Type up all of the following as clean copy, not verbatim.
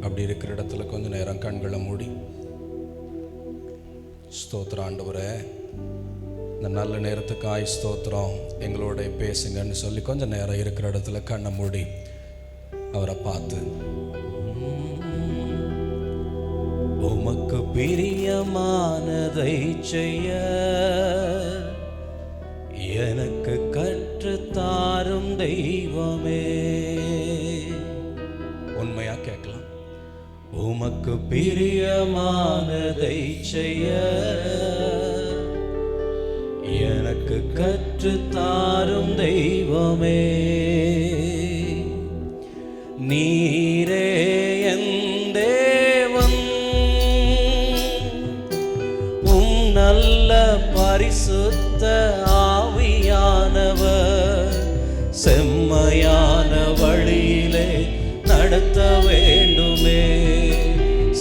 அப்படி இருக்கிற இடத்துல கொஞ்ச நேரம் கண்களை மூடி ஸ்தோத்திரம் ஆண்டவரே, இந்த நல்ல நேரத்துக்காய் ஸ்தோத்திரம், எங்களோட பேசுங்கன்னு சொல்லி கொஞ்ச நேரம் இருக்கிற இடத்துல கண்ணை மூடி அவரை பார்த்து, உமக்கு பிரியமானதை செய்ய எனக்கு கற்றுத்தாரும் தெய்வமே. உண்மையா கேட்கலாம். உமக்கு பிரியமானதை செய்ய எனக்கு கற்றுத்தாரும் தெய்வமே. நீரே என் தேவன், உம் நல்ல பரிசுத்த ஆவியானவர் செம்மையான வழியிலே நடத்த வேண்டுமே.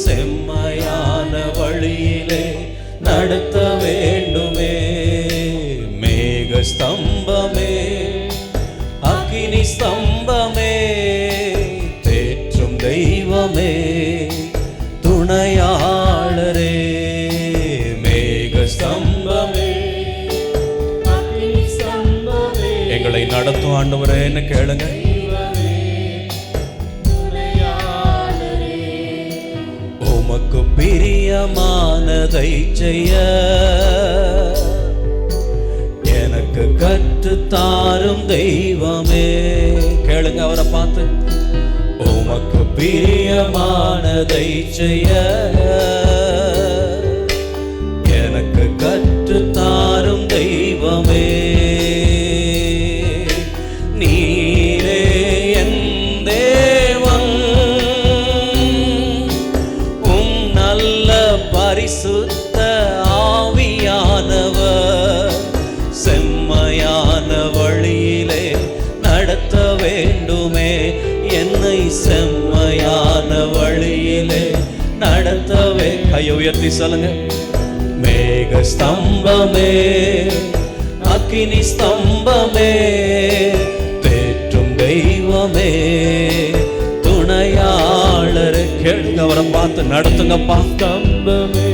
செம்மையான வழியிலே நடத்த வேண்டுமே. மேக ஸ்தம்பமே, அக்கினி ஸ்தம்பமே, தேற்றும் தெய்வமே, துணையாளரே. மேக ஸ்தம்பமே, அக்கினி ஸ்தம்பமே, எங்களை நடத்தும் ஆண்டவரேன்னு கேளுங்க. உமக்கு பிரியமானதை செய்ய எனக்கு கற்றுத்தாரும் தெய்வமே. கேளுங்க அவரை பார்த்து, உமக்கு பிரியமானதை செய்ய எனக்கு கற்றுத்தாரும் தெய்வமே. நீரே என் தேவன், உம் நல்ல பரிசுத்த ஆவியானவர் செம்மையான வழியிலே நடத்த வேண்டுமே. என்னை செம்மையான வழியிலே நடத்தவே. கையை உயர்த்தி சொல்லுங்க. மேக ஸ்தம்பமே, அக்கினி ஸ்தம்பமே, தேற்றும் தெய்வமே, துணையாளர். கேளுங்க அவரை பார்த்து, நடத்துங்கப்பா. ஸ்தம்பமே,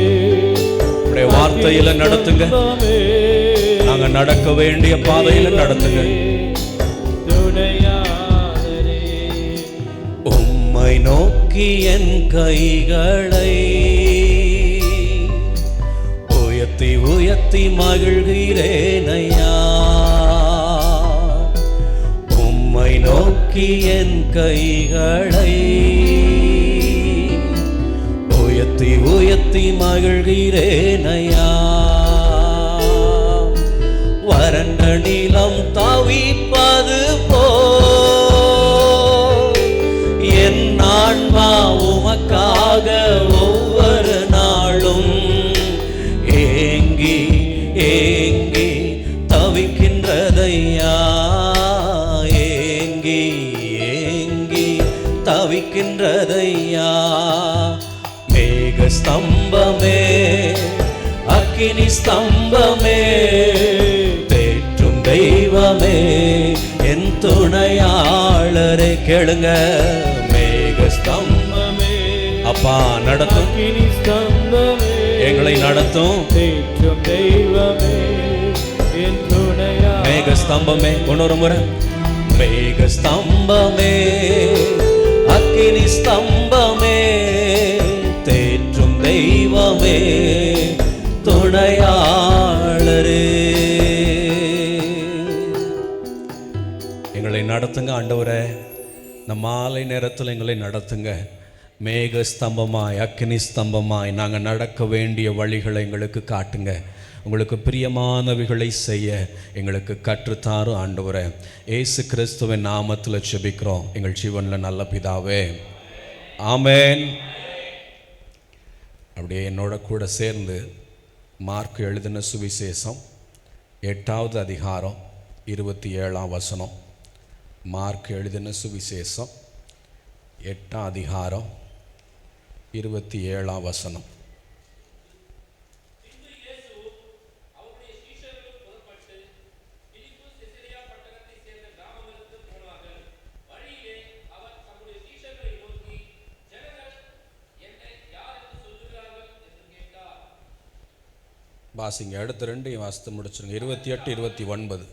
உடைய வார்த்தையில நடத்துங்க. நாங்க நடக்க வேண்டிய பாதையில நடத்துங்க. உம்மை நோக்கி என் கைகளை உயர்த்தி உயர்த்தி மகிழ்கிறேனையா. உம்மை நோக்கி என் கைகளை உயர்த்தி உயர்த்தி மகிழ்கிறேனையா. வறண்ட நிலம் தவிப்பது போல் என் ஆன்மா உமக்காக ஒவ்வொரு நாளும் ஏங்கி ஏங்கி தவிக்கின்றதையா. ஏங்கி ஏங்கி தவிக்கின்றதையா. மேக ஸ்தம்பமே, அக்கினி ஸ்தம்பமே, தேற்றும் தெய்வமே, என் துணையாளரே. கேளுங்க. மேக ஸ்தம்பமே, அப்பா நடத்தும், அக்கினி ஸ்தம்பமே, எங்களை நடத்தும், தேற்றும் தெய்வமே, என் துணையாளரே. மேக ஸ்தம்பமே, இன்னொரு முறை. மேக ஸ்தம்பமே, அக்கினி ஸ்தம்பமே, தேற்றும் தெய்வமே, துணையாளரே. எங்களை நடத்துங்க ஆண்டவரே. இந்த மாலை நேரத்தில் எங்களை நடத்துங்க. மேக ஸ்தம்பமாய், அக்கினி ஸ்தம்பமாய் நாங்கள் நடக்க வேண்டிய வழிகளை எங்களுக்கு காட்டுங்க. உங்களுக்கு பிரியமானவைகளை செய்ய எங்களுக்கு கற்றுத்தாரும் ஆண்டவரே. இயேசு கிறிஸ்துவின் நாமத்தில் ஜெபிக்கிறோம் எங்கள் ஜீவனில் நல்ல பிதாவே, ஆமென். அப்படியே என்னோட கூட சேர்ந்து மார்க் எழுதின சுவிசேஷம் 8வது அதிகாரம் 27ஆம் வசனம். மார்க் எழுதின சுவிசேஷம் 8ஆம் அதிகாரம் 27ஆம் வசனம். வாசிங்க, அடுத்த ரெண்டையும் வாசித்து முடிச்சுருங்க. 28, 29.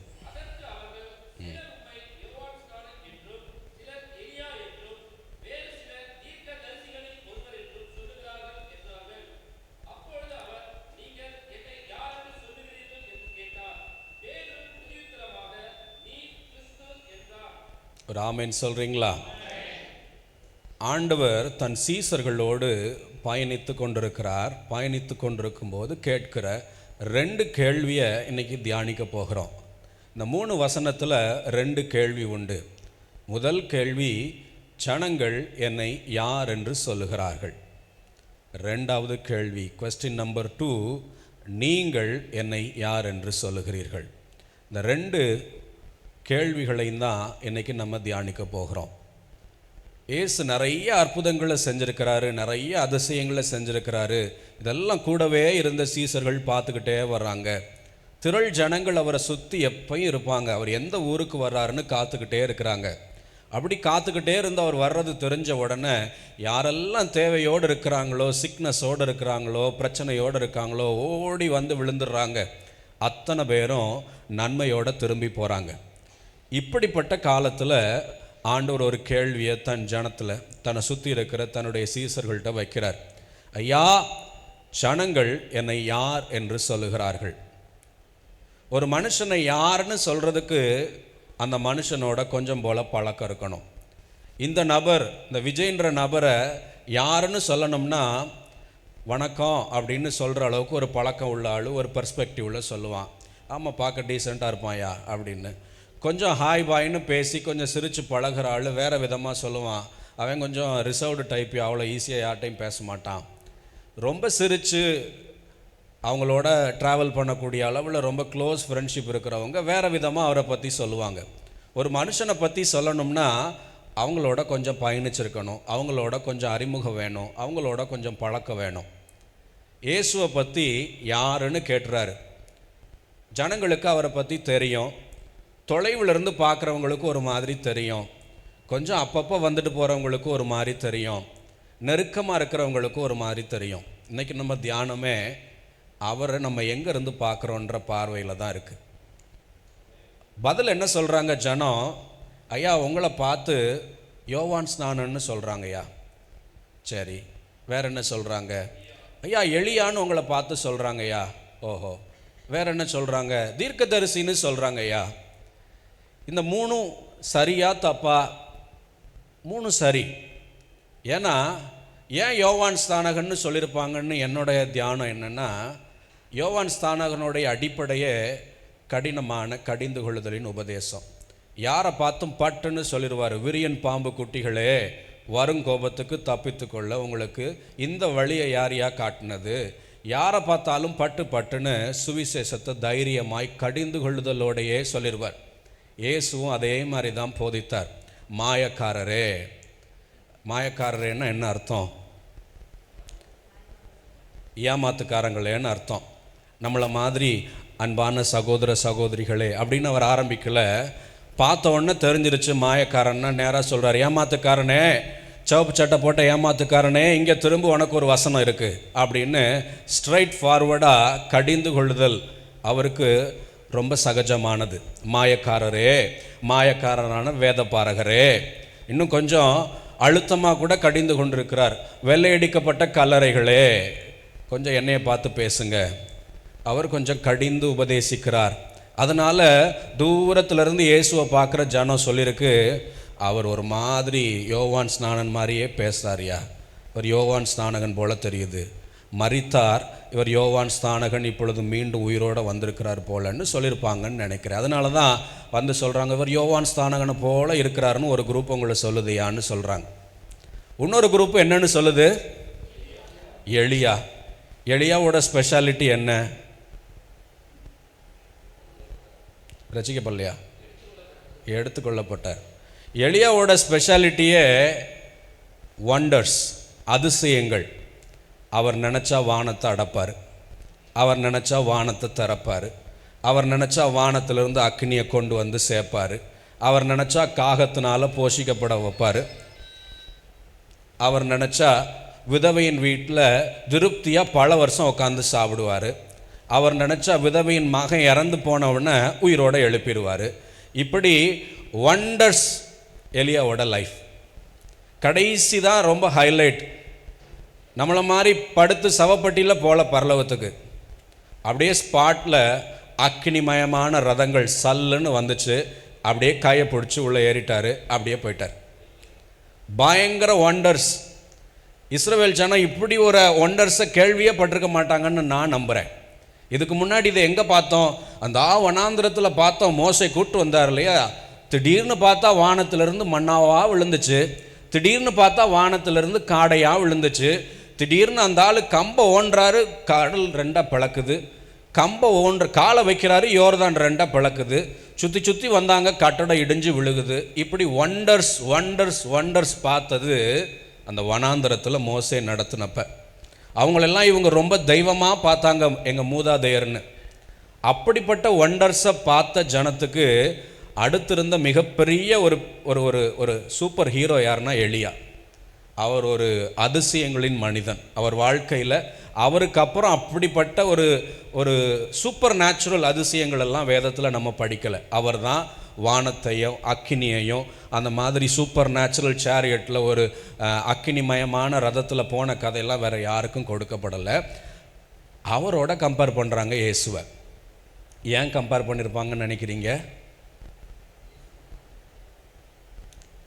ஒரு ஆமென் சொல்கிறீங்களா? ஆண்டவர் தன் சீசர்களோடு பயணித்து கொண்டிருக்கிறார். பயணித்து கொண்டிருக்கும்போது கேட்கிற 2 கேள்வியை இன்றைக்கி தியானிக்க போகிறோம். இந்த 3 வசனத்தில் 2 கேள்வி உண்டு. முதல் கேள்வி, ஜனங்கள் என்னை யார் என்று சொல்லுகிறார்கள். 2வது கேள்வி, கொஸ்டின் நம்பர் 2, நீங்கள் என்னை யார் என்று சொல்லுகிறீர்கள். இந்த 2 கேள்விகளையும் தான் இன்றைக்கி நம்ம தியானிக்க போகிறோம். இயேசு நிறைய அற்புதங்களை செஞ்சுருக்கிறாரு, நிறைய அதிசயங்களை செஞ்சுருக்கிறாரு. இதெல்லாம் கூடவே இருந்த சீசர்கள் பார்த்துக்கிட்டே வர்றாங்க. திரள் ஜனங்கள் அவரை சுற்றி எப்பயும் இருப்பாங்க. அவர் எந்த ஊருக்கு வர்றாருன்னு காத்துக்கிட்டே இருக்கிறாங்க. அப்படி காத்துக்கிட்டே இருந்து அவர் வர்றது தெரிஞ்ச உடனே யாரெல்லாம் தேவையோடு இருக்கிறாங்களோ, சிக்னஸோடு இருக்கிறாங்களோ, பிரச்சனையோடு இருக்காங்களோ, ஓடி வந்து விழுந்துடுறாங்க. அத்தனை பேரும் நன்மையோடு திரும்பி போகிறாங்க. இப்படிப்பட்ட காலத்தில் ஆண்டவர் ஒரு கேள்வியை தன் ஜனத்தில், தன்னை சுற்றி இருக்கிற தன்னுடைய சீசர்கள்ட்ட வைக்கிறார். ஐயா, ஜனங்கள் என்னை யார் என்று சொல்லுகிறார்கள். ஒரு மனுஷனை யாருன்னு சொல்கிறதுக்கு அந்த மனுஷனோட கொஞ்சம் போல் பழக்கம் இருக்கணும். இந்த நபர், இந்த விஜய்ன்ற நபரை யாருன்னு சொல்லணும்னா வணக்கம் அப்படின்னு சொல்கிற அளவுக்கு ஒரு பழக்கம் உள்ள ஆள், ஒரு பெர்ஸ்பெக்டிவில் சொல்லுவான். ஆமாம், பார்க்க டீசெண்டாக இருப்பான்யா அப்படின்னு. கொஞ்சம் ஹாய் பாய்னு பேசி கொஞ்சம் சிரித்து பழகிற ஆள் வேறு விதமாக சொல்லுவான். அவன் கொஞ்சம் ரிசர்வ்டு டைப், அவ்வளோ ஈஸியாக யார்ட்டையும் பேச மாட்டான். ரொம்ப சிரித்து அவங்களோட ட்ராவல் பண்ணக்கூடிய அளவில் ரொம்ப க்ளோஸ் ஃப்ரெண்ட்ஷிப் இருக்கிறவங்க வேறு விதமாக அவரை பற்றி சொல்லுவாங்க. ஒரு மனுஷனை பற்றி சொல்லணும்னா அவங்களோட கொஞ்சம் பயணிச்சிருக்கணும், அவங்களோட கொஞ்சம் அறிமுகம் வேணும், அவங்களோட கொஞ்சம் பழக்கம் வேணும். இயேசுவை பற்றி யாருன்னு கேட்டுறாரு. ஜனங்களுக்கு அவரை பற்றி தெரியும், தொலைவிலிருந்து பார்க்குறவங்களுக்கு ஒரு மாதிரி தெரியும், கொஞ்சம் அப்பப்போ வந்துட்டு போகிறவங்களுக்கு ஒரு மாதிரி தெரியும், நெருக்கமாக இருக்கிறவங்களுக்கு ஒரு மாதிரி தெரியும். இன்றைக்கி நம்ம தியானமே அவரை நம்ம எங்கேருந்து பார்க்குறோன்ற பார்வையில் தான் இருக்குது. பதில் என்ன சொல்கிறாங்க ஜனம்? ஐயா, உங்களை பார்த்து யோவான் ஸ்நானன்னு சொல்கிறாங்க ஐயா. சரி, வேற என்ன சொல்கிறாங்க? ஐயா, எலியான்னு உங்களை பார்த்து சொல்கிறாங்க ஐயா. ஓஹோ, வேற என்ன சொல்கிறாங்க? தீர்க்கதரிசின்னு சொல்கிறாங்க ஐயா. இந்த 3 சரியா தப்பா? 3 சரி. ஏன்னா ஏன் யோவான் ஸ்தானகன்னு சொல்லியிருப்பாங்கன்னு என்னுடைய தியானம் என்னென்னா, யோவான் ஸ்தானகனுடைய அடிப்படையே கடினமான கடிந்து கொள்ளுதலின் உபதேசம். யாரை பார்த்தும் பட்டுன்னு சொல்லிடுவார், விரியன் பாம்பு குட்டிகளே, வருங்கோபத்துக்கு தப்பித்து கொள்ள உங்களுக்கு இந்த வழியை யாரையா காட்டினது? யாரை பார்த்தாலும் பட்டு பட்டுன்னு சுவிசேஷத்தை தைரியமாய் கடிந்து கொள்ளுதலோடையே சொல்லிடுவார். இயேசுவும் அதே மாதிரி தான் போதித்தார். மாயக்காரரே, மாயக்காரரேன்னா என்ன அர்த்தம்? ஏமாத்துக்காரங்களேன்னு அர்த்தம். நம்மளை மாதிரி அன்பான சகோதர சகோதரிகளே அப்படின்னு அவர் ஆரம்பிக்கல. பார்த்த உடனே தெரிஞ்சிருச்சு மாயக்காரன்னா. நேராக சொல்கிறார், ஏமாத்துக்காரனே, சிவப்பு சட்டை போட்ட ஏமாத்துக்காரனே, இங்கே திரும்ப உனக்கு ஒரு வசனம் இருக்குது அப்படின்னு ஸ்ட்ரைட் ஃபார்வர்டாக கடிந்து கொள்ளுதல் அவருக்கு ரொம்ப சகஜமானது. மாயக்காரரே, மாயக்காரரான வேத பாரகரே, இன்னும் கொஞ்சம் அழுத்தமாக கூட கடிந்து கொண்டிருக்கிறார். வெள்ளையடிக்கப்பட்ட கல்லறைகளே, கொஞ்சம் என்னையை பார்த்து பேசுங்க. அவர் கொஞ்சம் கடிந்து உபதேசிக்கிறார். அதனால் தூரத்துலேருந்து இயேசுவை பார்க்குற ஜனம் சொல்லியிருக்கு, அவர் ஒரு மாதிரி யோவான் ஸ்நானன் மாதிரியே பேசுகிறாரியா, அவர் யோவான் ஸ்நானகன் போல தெரியுது. மரித்தார், இவர் யோவான் ஸ்தானகன் இப்பொழுது மீண்டும் உயிரோடு வந்திருக்கிறார் போலன்னு சொல்லியிருப்பாங்கன்னு நினைக்கிறேன். அதனால தான் வந்து சொல்கிறாங்க, இவர் யோவான் ஸ்தானகனை போல இருக்கிறாருன்னு ஒரு குரூப் உங்களை சொல்லுதையான்னு சொல்கிறாங்க. இன்னொரு குரூப் என்னன்னு சொல்லுது? எலியா. எலியாவோட ஸ்பெஷாலிட்டி என்ன? ரசிக்கப்படலையா? எடுத்துக்கொள்ளப்பட்டார். எலியாவோட ஸ்பெஷாலிட்டியே வண்டர்ஸ், அதிசயங்கள். அவர் நினச்சா வானத்தை அடைப்பார், அவர் நினச்சா வானத்தை திறப்பார், அவர் நினச்சா வானத்திலிருந்து அக்னியை கொண்டு வந்து சேர்ப்பார், அவர் நினச்சா காகத்தினால் போஷிக்கப்பட வைப்பார், அவர் நினச்சா விதவையின் வீட்டில் திருப்தியாக பல வருஷம் உட்காந்து சாப்பிடுவார், அவர் நினச்சா விதவையின் மகன் இறந்து போனவுடனே உயிரோடு எழுப்பிடுவார். இப்படி வண்டர்ஸ் எலியாவோட லைஃப். கடைசி தான் ரொம்ப ஹைலைட். நம்மளை மாதிரி படுத்து சவப்பட்டியில் போல பரலவத்துக்கு, அப்படியே ஸ்பாட்டில் அக்கினிமயமான ரதங்கள் சல்லுன்னு வந்துச்சு. அப்படியே கையை பிடிச்சி உள்ளே ஏறிட்டார், அப்படியே போயிட்டார். பயங்கர ஒண்டர்ஸ். இஸ்ரவேல் ஜனம் இப்படி ஒரு ஒண்டர்ஸை கேள்வியே பட்டிருக்க மாட்டாங்கன்னு நான் நம்புகிறேன். இதுக்கு முன்னாடி இதை எங்கே பார்த்தோம்? அந்த வனாந்திரத்தில் பார்த்தோம். மோசை கூட்டு வந்தார் இல்லையா? திடீர்னு பார்த்தா வானத்திலிருந்து மண்ணாவாக விழுந்துச்சு, திடீர்னு பார்த்தா வானத்திலிருந்து காடையாக விழுந்துச்சு, திடீர்னு அந்த ஆள் கம்பை ஓன்றாரு, கடல் ரெண்டாக பிளக்குது, கம்பை காலை வைக்கிறாரு, யோர்தான் ரெண்டாக பிளக்குது, சுற்றி சுற்றி வந்தாங்க, கட்டடம் இடிஞ்சு விழுகுது. இப்படி ஒண்டர்ஸ் ஒண்டர்ஸ் ஒண்டர்ஸ் பார்த்தது அந்த வனாந்திரத்தில் மோசே நடத்தினப்ப. அவங்களெல்லாம் இவங்க ரொம்ப தெய்வமாக பார்த்தாங்க, எங்கள் மூதாதையர்னு. அப்படிப்பட்ட ஒண்டர்ஸை பார்த்த ஜனத்துக்கு அடுத்திருந்த மிகப்பெரிய ஒரு ஒரு ஒரு சூப்பர் ஹீரோ யாருன்னா எலியா. அவர் ஒரு அதிசயங்களின் மனிதன். அவர் வாழ்க்கையில் அவருக்கு அப்புறம் அப்படிப்பட்ட ஒரு ஒரு சூப்பர் நேச்சுரல் அதிசயங்கள் எல்லாம் வேதத்தில் நம்ம படிக்கலை. அவர் தான் வானத்தையும் அக்கினியையும் அந்த மாதிரி சூப்பர் நேச்சுரல் சேரியட்டில் ஒரு அக்கினிமயமான ரதத்தில் போன கதையெல்லாம் வேறு யாருக்கும் கொடுக்கப்படலை. அவரோட கம்பேர் பண்ணுறாங்க இயேசுவை. ஏன் கம்பேர் பண்ணியிருப்பாங்கன்னு நினைக்கிறீங்க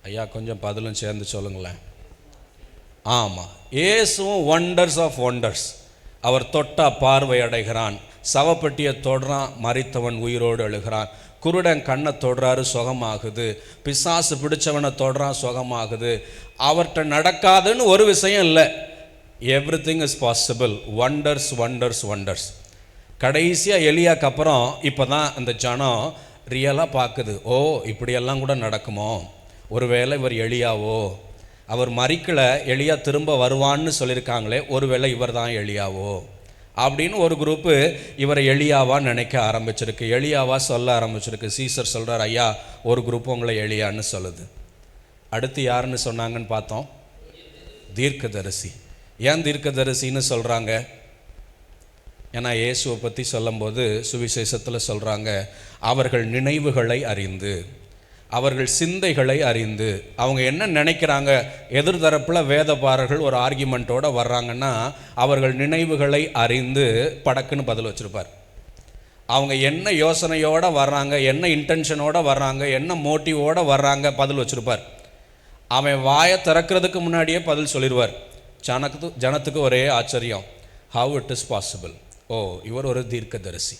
ஐயா? கொஞ்சம் பதிலும் சேர்ந்து சொல்லுங்களேன். ஆமாம், இயேசுவும் ஒண்டர்ஸ் ஆஃப் ஒண்டர்ஸ். அவர் தொட்டா பார்வை அடைகிறான், சவப்பட்டியை தொடுறான், மரித்தவன் உயிரோடு எழுகிறான், குருடன் கண்ணை தொடுறாரு, சுகமாகுது, பிசாசு பிடிச்சவனை தொடுறான், சுகமாகுது. அவர்கிட்ட நடக்காதுன்னு ஒரு விஷயம் இல்லை. Everything is possible. Wonders wonders wonders. கடைசியாக எலியாக்கு அப்புறம் இப்போ தான் அந்த ஜனம் ரியலாக பார்க்குது. ஓ, இப்படியெல்லாம் கூட நடக்குமோ? ஒருவேளை இவர் எலியாவோ? அவர் மரிக்கலை, எலியா திரும்ப வருவான்னு சொல்லியிருக்காங்களே, ஒருவேளை இவர் தான் எலியாவோ அப்படின்னு ஒரு குரூப்பு இவரை எலியாவா நினைக்க ஆரம்பிச்சிருக்கு, எலியாவா சொல்ல ஆரம்பிச்சிருக்கு. சீசர் சொல்கிறார், ஐயா ஒரு குரூப் உங்களை எலியான்னு சொல்லுது. அடுத்து யாருன்னு சொன்னாங்கன்னு பார்த்தோம்? தீர்க்கதரிசி. ஏன் தீர்க்கதரிசின்னு சொல்கிறாங்க? ஏன்னா இயேசுவை பற்றி சொல்லும்போது சுவிசேஷத்தில் சொல்கிறாங்க, அவர்கள் நினைவுகளை அறிந்து, அவர்கள் சிந்தைகளை அறிந்து. அவங்க என்ன நினைக்கிறாங்க? எதிர்தரப்பில் வேதபாரர்கள் ஒரு ஆர்கியூமெண்ட்டோடு வர்றாங்கன்னா அவர்கள் நினைவுகளை அறிந்து படக்குன்னு பதில் வச்சுருப்பார். அவங்க என்ன யோசனையோடு வர்றாங்க, என்ன இன்டென்ஷனோடு வர்றாங்க, என்ன மோட்டிவோடு வர்றாங்க, பதில் வச்சுருப்பார். அவன் வாயை திறக்கிறதுக்கு முன்னாடியே பதில் சொல்லிடுவார். ஜனத்துக்கு ஒரே ஆச்சரியம், ஹவ் இட் இஸ் பாசிபிள். ஓ, இவர் ஒரு தீர்க்கதரிசி.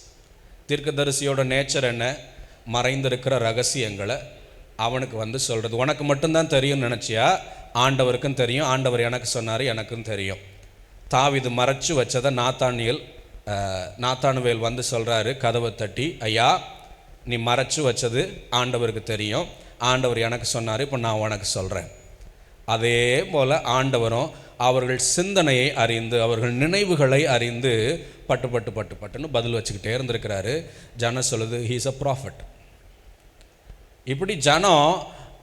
தீர்க்கதரிசியோட நேச்சர் என்ன? மறைந்திருக்கிற ரகசியங்களை அவனுக்கு வந்து சொல்கிறது. உனக்கு மட்டும்தான் தெரியும்னு நினச்சியா? ஆண்டவருக்கும் தெரியும். ஆண்டவர் எனக்கு சொன்னார், எனக்கும் தெரியும். தாவீது மறைச்சு வச்சதை நாத்தானுவேல் வந்து சொல்கிறாரு கதவை தட்டி, ஐயா நீ மறைச்சு வச்சது ஆண்டவருக்கு தெரியும், ஆண்டவர் எனக்கு சொன்னார், இப்போ நான் உனக்கு சொல்கிறேன். அதே போல் ஆண்டவரும் அவர்கள் சிந்தனையை அறிந்து, அவர்கள் நினைவுகளை அறிந்து பட்டு பட்டு பட்டு பட்டுன்னு பதில் வச்சுக்கிட்டே இருந்திருக்கிறாரு. ஜனம் சொல்லுது, ஹீ இஸ் அ ப்ராஃபட். இப்படி ஜனம்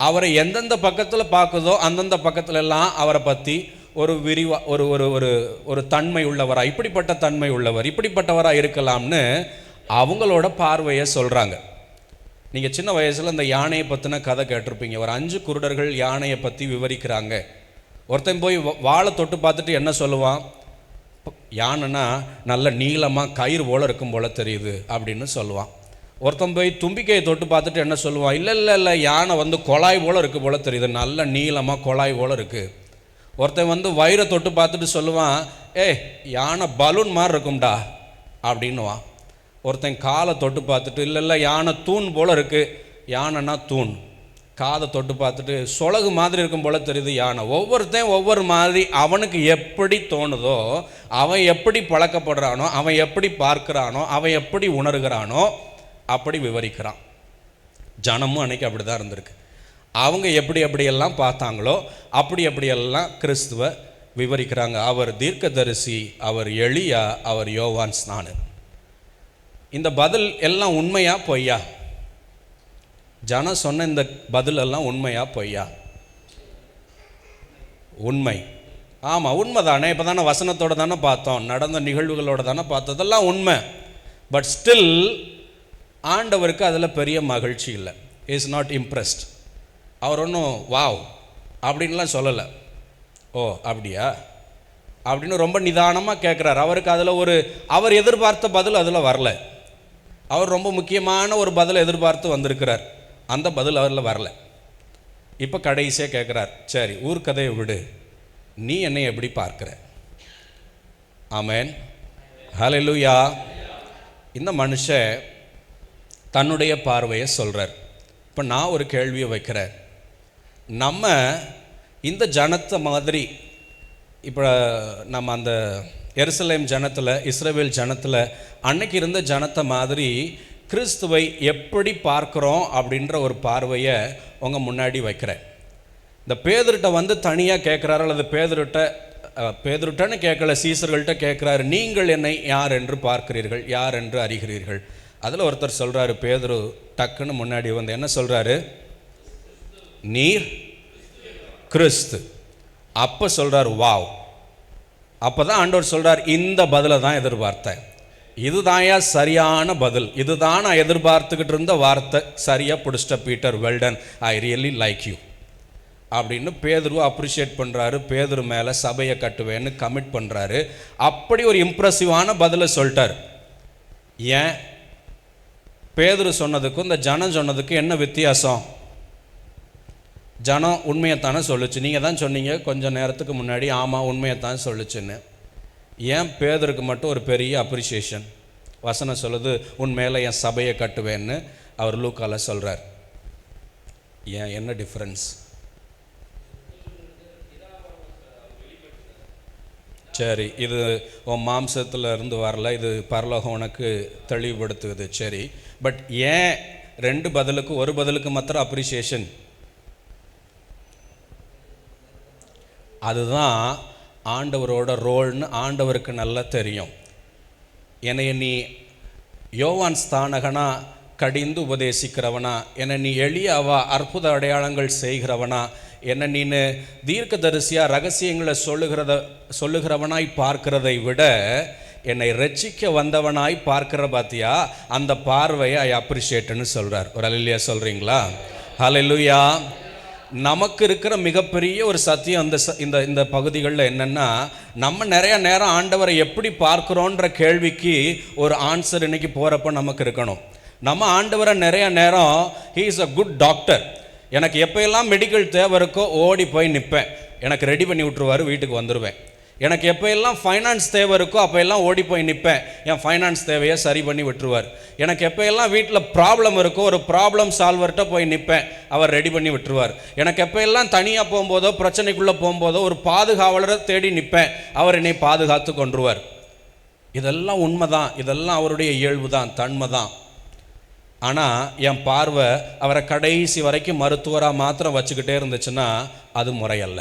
அவரை எந்தெந்த பக்கத்தில் பார்க்குதோ அந்தந்த பக்கத்துலலாம் அவரை பற்றி ஒரு ஒரு ஒரு ஒரு ஒரு தன்மை உள்ளவராக, இப்படிப்பட்ட தன்மை உள்ளவர், இப்படிப்பட்டவராக இருக்கலாம்னு அவங்களோட பார்வையை சொல்கிறாங்க. நீங்கள் சின்ன வயசில் இந்த யானையை பற்றின கதை கேட்டிருப்பீங்க. ஒரு 5 குருடர்கள் யானையை பற்றி விவரிக்கிறாங்க. ஒருத்தன் போய் வாழை தொட்டு பார்த்துட்டு என்ன சொல்லுவான்? யானைன்னா நல்ல நீளமாக கயிறு போல் இருக்கும் போல் தெரியுது அப்படின்னு சொல்லுவான். ஒருத்தன் போய் தும்பிக்கையை தொட்டு பார்த்துட்டு என்ன சொல்லுவான்? இல்லை இல்லை இல்லை, யானை வந்து குழாய் போல் இருக்குது போல் தெரியுது, நல்ல நீளமாக குழாய் போல் இருக்குது. ஒருத்தன் வந்து வயிறை தொட்டு பார்த்துட்டு சொல்லுவான், யானை பலூன் மாதிரி இருக்கும்டா அப்படின்னுவான். ஒருத்தன் காலை தொட்டு பார்த்துட்டு, இல்லை இல்லை யானை தூண் போல் இருக்குது, யானைன்னா தூண். காதை தொட்டு பார்த்துட்டு சொலகு மாதிரி இருக்கும் போல் தெரியுது யானை. ஒவ்வொருத்தையும் ஒவ்வொரு மாதிரி அவனுக்கு எப்படி தோணுதோ, அவன் எப்படி பழக்கப்படுறானோ, அவன் எப்படி பார்க்குறானோ, அவன் எப்படி உணர்கிறானோ அப்படி விவரிக்கிறான். ஜனமும் அன்னைக்கு அப்படி தான் இருந்திருக்கு. அவங்க எப்படி எப்படியெல்லாம் பார்த்தாங்களோ அப்படி எப்படியெல்லாம் கிறிஸ்துவை விவரிக்கிறாங்க. அவர் தீர்க்கதரிசி, அவர் எலியா, அவர் யோவான் ஸ்நானன். இந்த பதில் எல்லாம் உண்மையா பொய்யா? ஜனம் சொன்ன இந்த பதில் எல்லாம் உண்மையா பொய்யா? உண்மை. ஆமாம், உண்மை தானே. இப்போ தானே வசனத்தோடு தானே பார்த்தோம், நடந்த நிகழ்வுகளோடு தானே பார்த்தோம், இதெல்லாம் உண்மை. பட் ஸ்டில் ஆண்டவருக்கு அதில் பெரிய மகிழ்ச்சி இல்லை. Is not impressed. அவர் ஒன்றும் வாவ் அப்படின்லாம் சொல்லலை. ஓ அப்படியா அப்படின்னு ரொம்ப நிதானமாக கேட்குறாரு. அவருக்கு அதில் அவர் எதிர்பார்த்த பதில் அதில் வரல. அவர் ரொம்ப முக்கியமான ஒரு பதில் எதிர்பார்த்து வந்திருக்கிறார். அந்த பதில் அவரில் வரல. இப்போ கடைசியாக கேட்குறார், சரி ஊர் கதையை விடு, நீ என்னை எப்படி பார்க்குற? ஆமென், ஹல்லேலூயா. இந்த மனுஷன் தன்னுடைய பார்வையை சொல்கிறார். இப்போ நான் ஒரு கேள்வியை வைக்கிறேன். நம்ம இந்த ஜனத்தை மாதிரி, இப்போ நம்ம அந்த எருசலேம் ஜனத்தில், இஸ்ரவேல் ஜனத்தில் அன்னைக்கு இருந்த ஜனத்தை மாதிரி கிறிஸ்துவை எப்படி பார்க்குறோம் அப்படின்ற ஒரு பார்வையை உங்கள் முன்னாடி வைக்கிறேன். இந்த பேதுருட்ட வந்து தனியாக கேட்குறாரு, அல்லது பேதுருட்டன்னு கேட்கல, சீசர்கள்ட்ட கேட்குறாரு, நீங்கள் என்னை யார் என்று பார்க்கிறீர்கள், யார் என்று அறிகிறீர்கள்? அதில் ஒருத்தர் சொல்கிறாரு, பேதுரு டக்குன்னு முன்னாடி வந்து என்ன சொல்கிறாரு? நீர் கிறிஸ்து. அப்போ சொல்கிறார் வாவ். அப்போ தான் ஆண்டவர் சொல்கிறார், இந்த பதிலை தான் எதிர்பார்த்தேன், இதுதான்யா சரியான பதில், இதுதான் நான் எதிர்பார்த்துக்கிட்டு இருந்த வார்த்தை, சரியாக பிடிச்சிட்ட Peter, well done, I really like you அப்படின்னு பேதுருவை அப்ரிஷியேட் பண்ணுறாரு. பேதுரு மேலே சபையை கட்டுவேன்னு கமிட் பண்ணுறாரு. அப்படி ஒரு இம்ப்ரெசிவான பதிலை சொல்லிட்டார். ஏன் பேதுரு சொன்னதுக்கும் இந்த ஜனம் சொன்னதுக்கும் என்ன வித்தியாசம்? ஜனம் உண்மையைத்தானே சொல்லுச்சு. நீங்கள் தான் சொன்னீங்க கொஞ்சம் நேரத்துக்கு முன்னாடி, ஆமாம் உண்மையைத்தான் சொல்லுச்சுன்னு. ஏன் பேதுருக்கு மட்டும் ஒரு பெரிய அப்ரிசியேஷன்? வசனம் சொல்லுது, உன் மேலே என் சபையை கட்டுவேன்னு அவர் லூக்கால சொல்கிறார். ஏன், என்ன டிஃப்ரென்ஸ்? சரி, இது உன் மாம்சத்தில் இருந்து வரல, இது பரலோகம் உனக்கு தெளிவுபடுத்துது. சரி, பட் ஏன் ரெண்டு பதிலுக்கு ஒரு பதிலுக்கு மாத்திரம் அப்ரிசியேஷன்? அதுதான் ஆண்டவரோட ரோல்னு ஆண்டவருக்கு நல்லா தெரியும். என்னை நீ யோவான் ஸ்தானகனா கடிந்து உபதேசிக்கிறவனா, என்னை நீ எளியாவா அற்புத அடையாளங்கள் செய்கிறவனா, என்னை நீனு தீர்க்கதரிசியாக ரகசியங்களை சொல்லுகிறவனாய் பார்க்கிறதை விட என்னை ரட்சிக்க வந்தவனாய் பார்க்கிற பார்த்தியா, அந்த பார்வையை ஐ அப்ரிஷியேட்னு சொல்கிறார். ஒரு அல்லேலூயா சொல்கிறீங்களா? ஹல்லேலூயா. நமக்கு இருக்கிற மிகப்பெரிய ஒரு சத்தியம் இந்த பகுதிகளில் என்னென்னா, நம்ம நிறைய நேரம் ஆண்டவரை எப்படி பார்க்குறோன்ற கேள்விக்கு ஒரு ஆன்சர் இன்னைக்கு போகிறப்ப நமக்கு இருக்கணும். நம்ம ஆண்டவரை நிறைய நேரம் he is a good doctor, எனக்கு எப்போயெல்லாம் மெடிக்கல் தேவை இருக்கோ ஓடி போய் நிற்பேன், எனக்கு ரெடி பண்ணி விட்ருவார், வீட்டுக்கு வந்துடுவேன். எனக்கு எப்போ எல்லாம் ஃபைனான்ஸ் தேவை இருக்கோ அப்போ எல்லாம் ஓடி போய் நிற்பேன், என் ஃபைனான்ஸ் தேவையை சரி பண்ணி விட்டுருவார். எனக்கு எப்போ எல்லாம் வீட்டில் ப்ராப்ளம் இருக்கோ ஒரு ப்ராப்ளம் சால்வர்கிட்ட போய் நிற்பேன், அவர் ரெடி பண்ணி விட்டுருவார். எனக்கு எப்போ எல்லாம் தனியாக போகும்போதோ பிரச்சனைக்குள்ளே போகும்போதோ ஒரு பாதுகாவலரை தேடி நிற்பேன், அவர் என்னை பாதுகாத்து கொண்டுருவார். இதெல்லாம் உண்மைதான், இதெல்லாம் அவருடைய இயல்பு தான், தன்மை தான். ஆனால் என் பார்வை அவரை கடைசி வரைக்கும் மருத்துவராக மாத்திரம் வச்சுக்கிட்டே இருந்துச்சுன்னா அது முறையல்ல.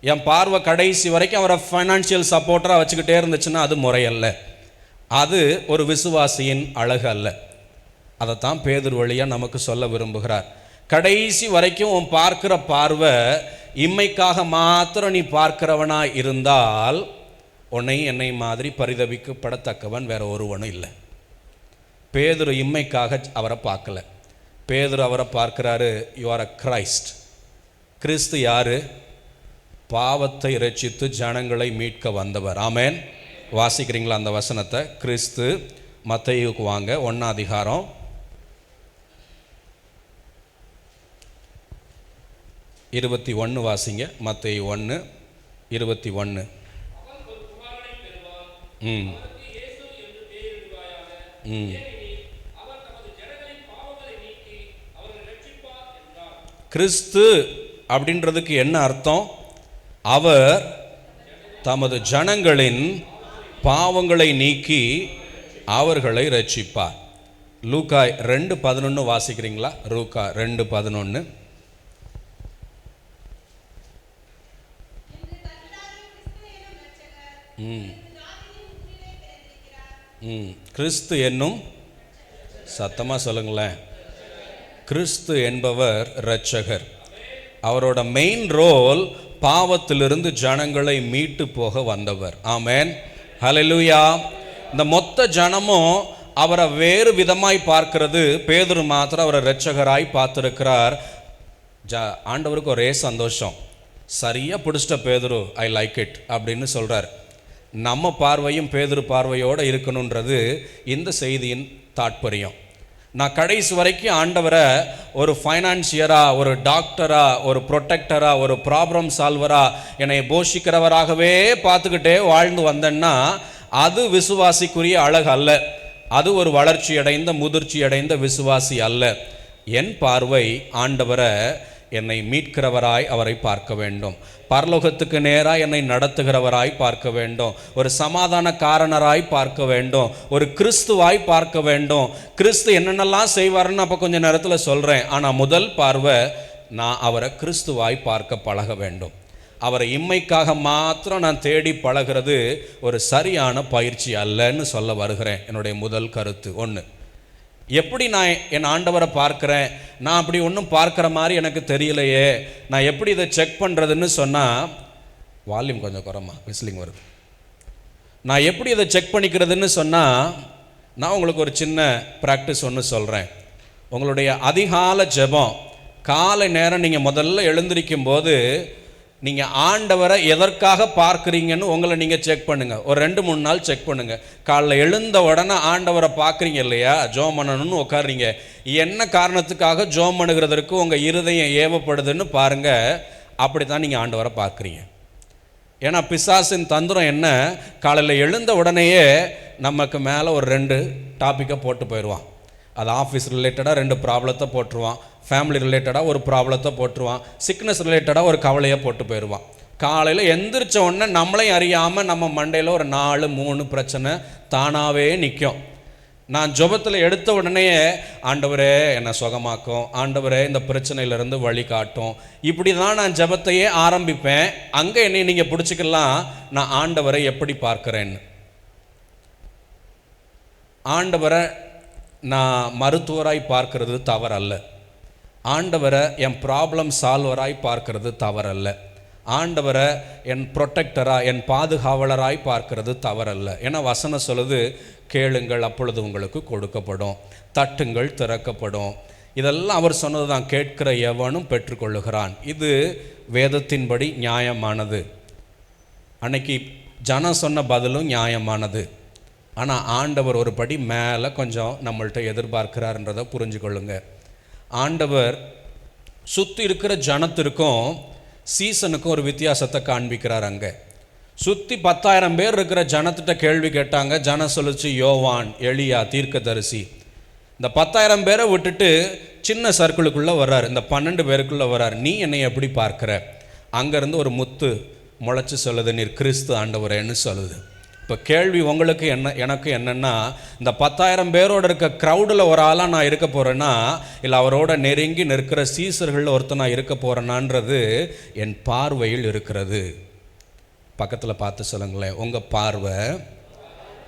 என் பார்வை கடைசி வரைக்கும் அவரை ஃபைனான்ஷியல் சப்போர்ட்டராக வச்சுக்கிட்டே இருந்துச்சுன்னா அது முறையல்ல. அது ஒரு விசுவாசியின் அழகு அல்ல. அதைத்தான் பேதுரு வழியாக நமக்கு சொல்ல விரும்புகிறார். கடைசி வரைக்கும் உன் பார்க்கிற பார்வை இம்மைக்காக மாத்திரம் நீ பார்க்கிறவனாக இருந்தால் உன்னை என்னை மாதிரி பரிதபிக்கப்படத்தக்கவன் வேற ஒருவனும் இல்லை. பேதுரு இம்மைக்காக அவரை பார்க்கல. பேதுரு அவரை பார்க்கிறாரு, யூ ஆர் அ கிரைஸ்ட். கிறிஸ்து யாரு? பாவத்தை இரட்சித்து ஜனங்களை மீட்க வந்தவர். ஆமென். வாசிக்கிறீங்களா அந்த வசனத்தை? கிறிஸ்து, மத்தேயுவுக்கு வாங்க, 1 அதிகாரம் 21 வாசிங்க. மத்தேயு 1:21. கிறிஸ்து அப்படின்றதுக்கு என்ன அர்த்தம்? அவர் தமது ஜனங்களின் பாவங்களை நீக்கி அவர்களை ரட்சிப்பார். லூக்கா 2:11 வாசிக்கிறீங்களா? லூக்கா 2:11. கிறிஸ்து என்னும், சத்தமாக சொல்லுங்களேன், கிறிஸ்து என்பவர் இரட்சகர். அவரோட மெயின் ரோல் பாவத்திலிருந்து ஜனங்களை மீட்டு போக வந்தவர். ஆமென், ஹல்லேலூயா. இந்த மொத்த ஜனமும் அவரை வேறு விதமாய் பார்க்கிறது. பேதுரு மாத்திரம் அவரை இரட்சகராய் பார்த்திருக்கிறார். ஆண்டவருக்கு ஒரே சந்தோஷம். சரியா பிடிச்சிட்ட பேதுரு, ஐ லைக் இட் அப்படின்னு சொல்றார். நம்ம பார்வையும் பேதுரு பார்வையோடு இருக்கணுன்றது இந்த செய்தியின் தாற்பயம். நான் கடைசி வரைக்கும் ஆண்டவரை ஒரு ஃபைனான்சியரா, ஒரு டாக்டரா, ஒரு ப்ரொடெக்டரா, ஒரு ப்ராப்ளம் சால்வரா, என்னை போஷிக்கிறவராகவே பார்த்துக்கிட்டே வாழ்ந்து வந்தேன்னா அது விசுவாசிக்குரிய அழகு அல்ல. அது ஒரு வளர்ச்சி அடைந்த முதிர்ச்சி அடைந்த விசுவாசி அல்ல. என் பார்வை ஆண்டவரை என்னை மீட்கிறவராய் அவரை பார்க்க வேண்டும். பரலோகத்துக்கு நேராக என்னை நடத்துகிறவராய் பார்க்க வேண்டும். ஒரு சமாதானக்காரனராய் பார்க்க வேண்டும். ஒரு கிறிஸ்துவாய் பார்க்க வேண்டும். கிறிஸ்து என்னென்னலாம் செய்வார்னு அப்போ கொஞ்சம் நேரத்தில் சொல்கிறேன். ஆனால் முதல் பார்வை, நான் அவரை கிறிஸ்துவாய் பார்க்க பழக வேண்டும். அவரை இம்மைக்காக மாத்திரம் நான் தேடி பழகிறது ஒரு சரியான பயிற்சி அல்லன்னு சொல்ல வருகிறேன். என்னுடைய முதல் கருத்து ஒன்று. எப்படி நான் என் ஆண்டவரை பார்க்குறேன்? நான் அப்படி ஒன்றும் பார்க்குற மாதிரி எனக்கு தெரியலையே, நான் எப்படி இதை செக் பண்ணுறதுன்னு சொன்னால், வால்யூம் கொஞ்சம் குறமா, விசிலிங் வருது. நான் எப்படி இதை செக் பண்ணிக்கிறதுன்னு சொன்னால், நான் உங்களுக்கு ஒரு சின்ன ப்ராக்டிஸ் ஒன்று சொல்கிறேன். உங்களுடைய அதிகால ஜெபம், காலை நேரம் நீங்கள் முதல்ல எழுந்திருக்கும் போது நீங்கள் ஆண்டவரை எதற்காக பார்க்குறீங்கன்னு உங்களை நீங்கள் செக் பண்ணுங்கள். ஒரு 2-3 நாள் செக் பண்ணுங்கள். காலைல எழுந்த உடனே ஆண்டவரை பார்க்குறீங்க இல்லையா, ஜோம் பண்ணணும்னு உட்காருறீங்க. என்ன காரணத்துக்காக ஜோம் பண்ணுகிறதற்கு உங்கள் இருதயம் ஏவப்படுதுன்னு பாருங்கள். அப்படி தான் நீங்கள் ஆண்டவரை பார்க்குறீங்க. ஏன்னா பிசாசின் தந்திரம் என்ன, காலையில் எழுந்த உடனேயே நமக்கு மேலே ஒரு 2 டாப்பிக்கை போட்டு போயிடுவான். அது ஆஃபீஸ் ரிலேட்டடாக 2 ப்ராப்ளத்தை போட்டுருவான், ஃபேமிலி ரிலேட்டடாக ஒரு ப்ராப்ளத்தை போட்டுருவான், சிக்னஸ் ரிலேட்டடாக ஒரு கவலையை போட்டு போயிடுவான். காலையில் எந்திரிச்ச உடனே நம்மளையும் அறியாமல் நம்ம மண்டையில் ஒரு 4-3 பிரச்சனை தானாகவே நிற்கும். நான் ஜெபத்தில் எடுத்த உடனேயே ஆண்டவரே என்னை சுகமாக்கும், ஆண்டவரே இந்த பிரச்சனையிலேருந்து வழி காட்டும், இப்படி தான் நான் ஜெபத்தையே ஆரம்பிப்பேன். அங்கே என்னை நீங்கள் பிடிச்சிக்கலாம், நான் ஆண்டவரை எப்படி பார்க்குறேன்னு. ஆண்டவரை நான் மருத்துவராய் பார்க்கறது தவறல்ல. ஆண்டவரை என் ப்ராப்ளம் சால்வராய் பார்க்கறது தவறல்ல. ஆண்டவரை என் ப்ரொடெக்டராக, என் பாதுகாவலராய் பார்க்கறது தவறல்ல. ஏன்னா வசனம் சொல்லுது, கேளுங்கள் அப்பொழுது உங்களுக்கு கொடுக்கப்படும், தட்டுங்கள் திறக்கப்படும். இதெல்லாம் அவர் சொன்னது தான். கேட்கிற எவனும் பெற்றுக்கொள்ளுகிறான். இது வேதத்தின்படி நியாயமானது. அன்னைக்கு ஜனம் சொன்ன பதிலும் நியாயமானது. ஆனால் ஆண்டவர் ஒரு படி மேலே கொஞ்சம் நம்மள்கிட்ட எதிர்பார்க்கிறார்ன்றதை புரிஞ்சுக்கொள்ளுங்க. ஆண்டவர் சுற்றி இருக்கிற ஜனத்திற்கும் சீசனுக்கும் ஒரு வித்தியாசத்தை காண்பிக்கிறார். அங்கே சுற்றி 10,000 பேர் இருக்கிற ஜனத்திட்ட கேள்வி கேட்டாங்க. ஜனம் சொல்லிச்சு, யோவான், எலியா, தீர்க்கதரிசி. இந்த 10,000 பேரை விட்டுட்டு சின்ன சர்க்கிளுக்குள்ளே வர்றார், இந்த 12 பேருக்குள்ளே வர்றார். நீ என்னை எப்படி பார்க்குற? அங்கேருந்து ஒரு முத்து முளைச்சி சொல்லுது, நீர் கிறிஸ்து ஆண்டவரேன்னு சொல்லுது. இப்போ கேள்வி உங்களுக்கு எனக்கு என்னென்னா, இந்த 10,000 பேரோடு இருக்க க்ரௌடில் ஒரு ஆளாக நான் இருக்க போகிறேன்னா, இல்லை அவரோட நெருங்கி நிற்கிற சீசர்களில் ஒருத்தர் நான் இருக்க போகிறேனான்றது என் பார்வையில் இருக்கிறது. பக்கத்தில் பார்த்து சொல்லுங்களேன், உங்கள் பார்வை,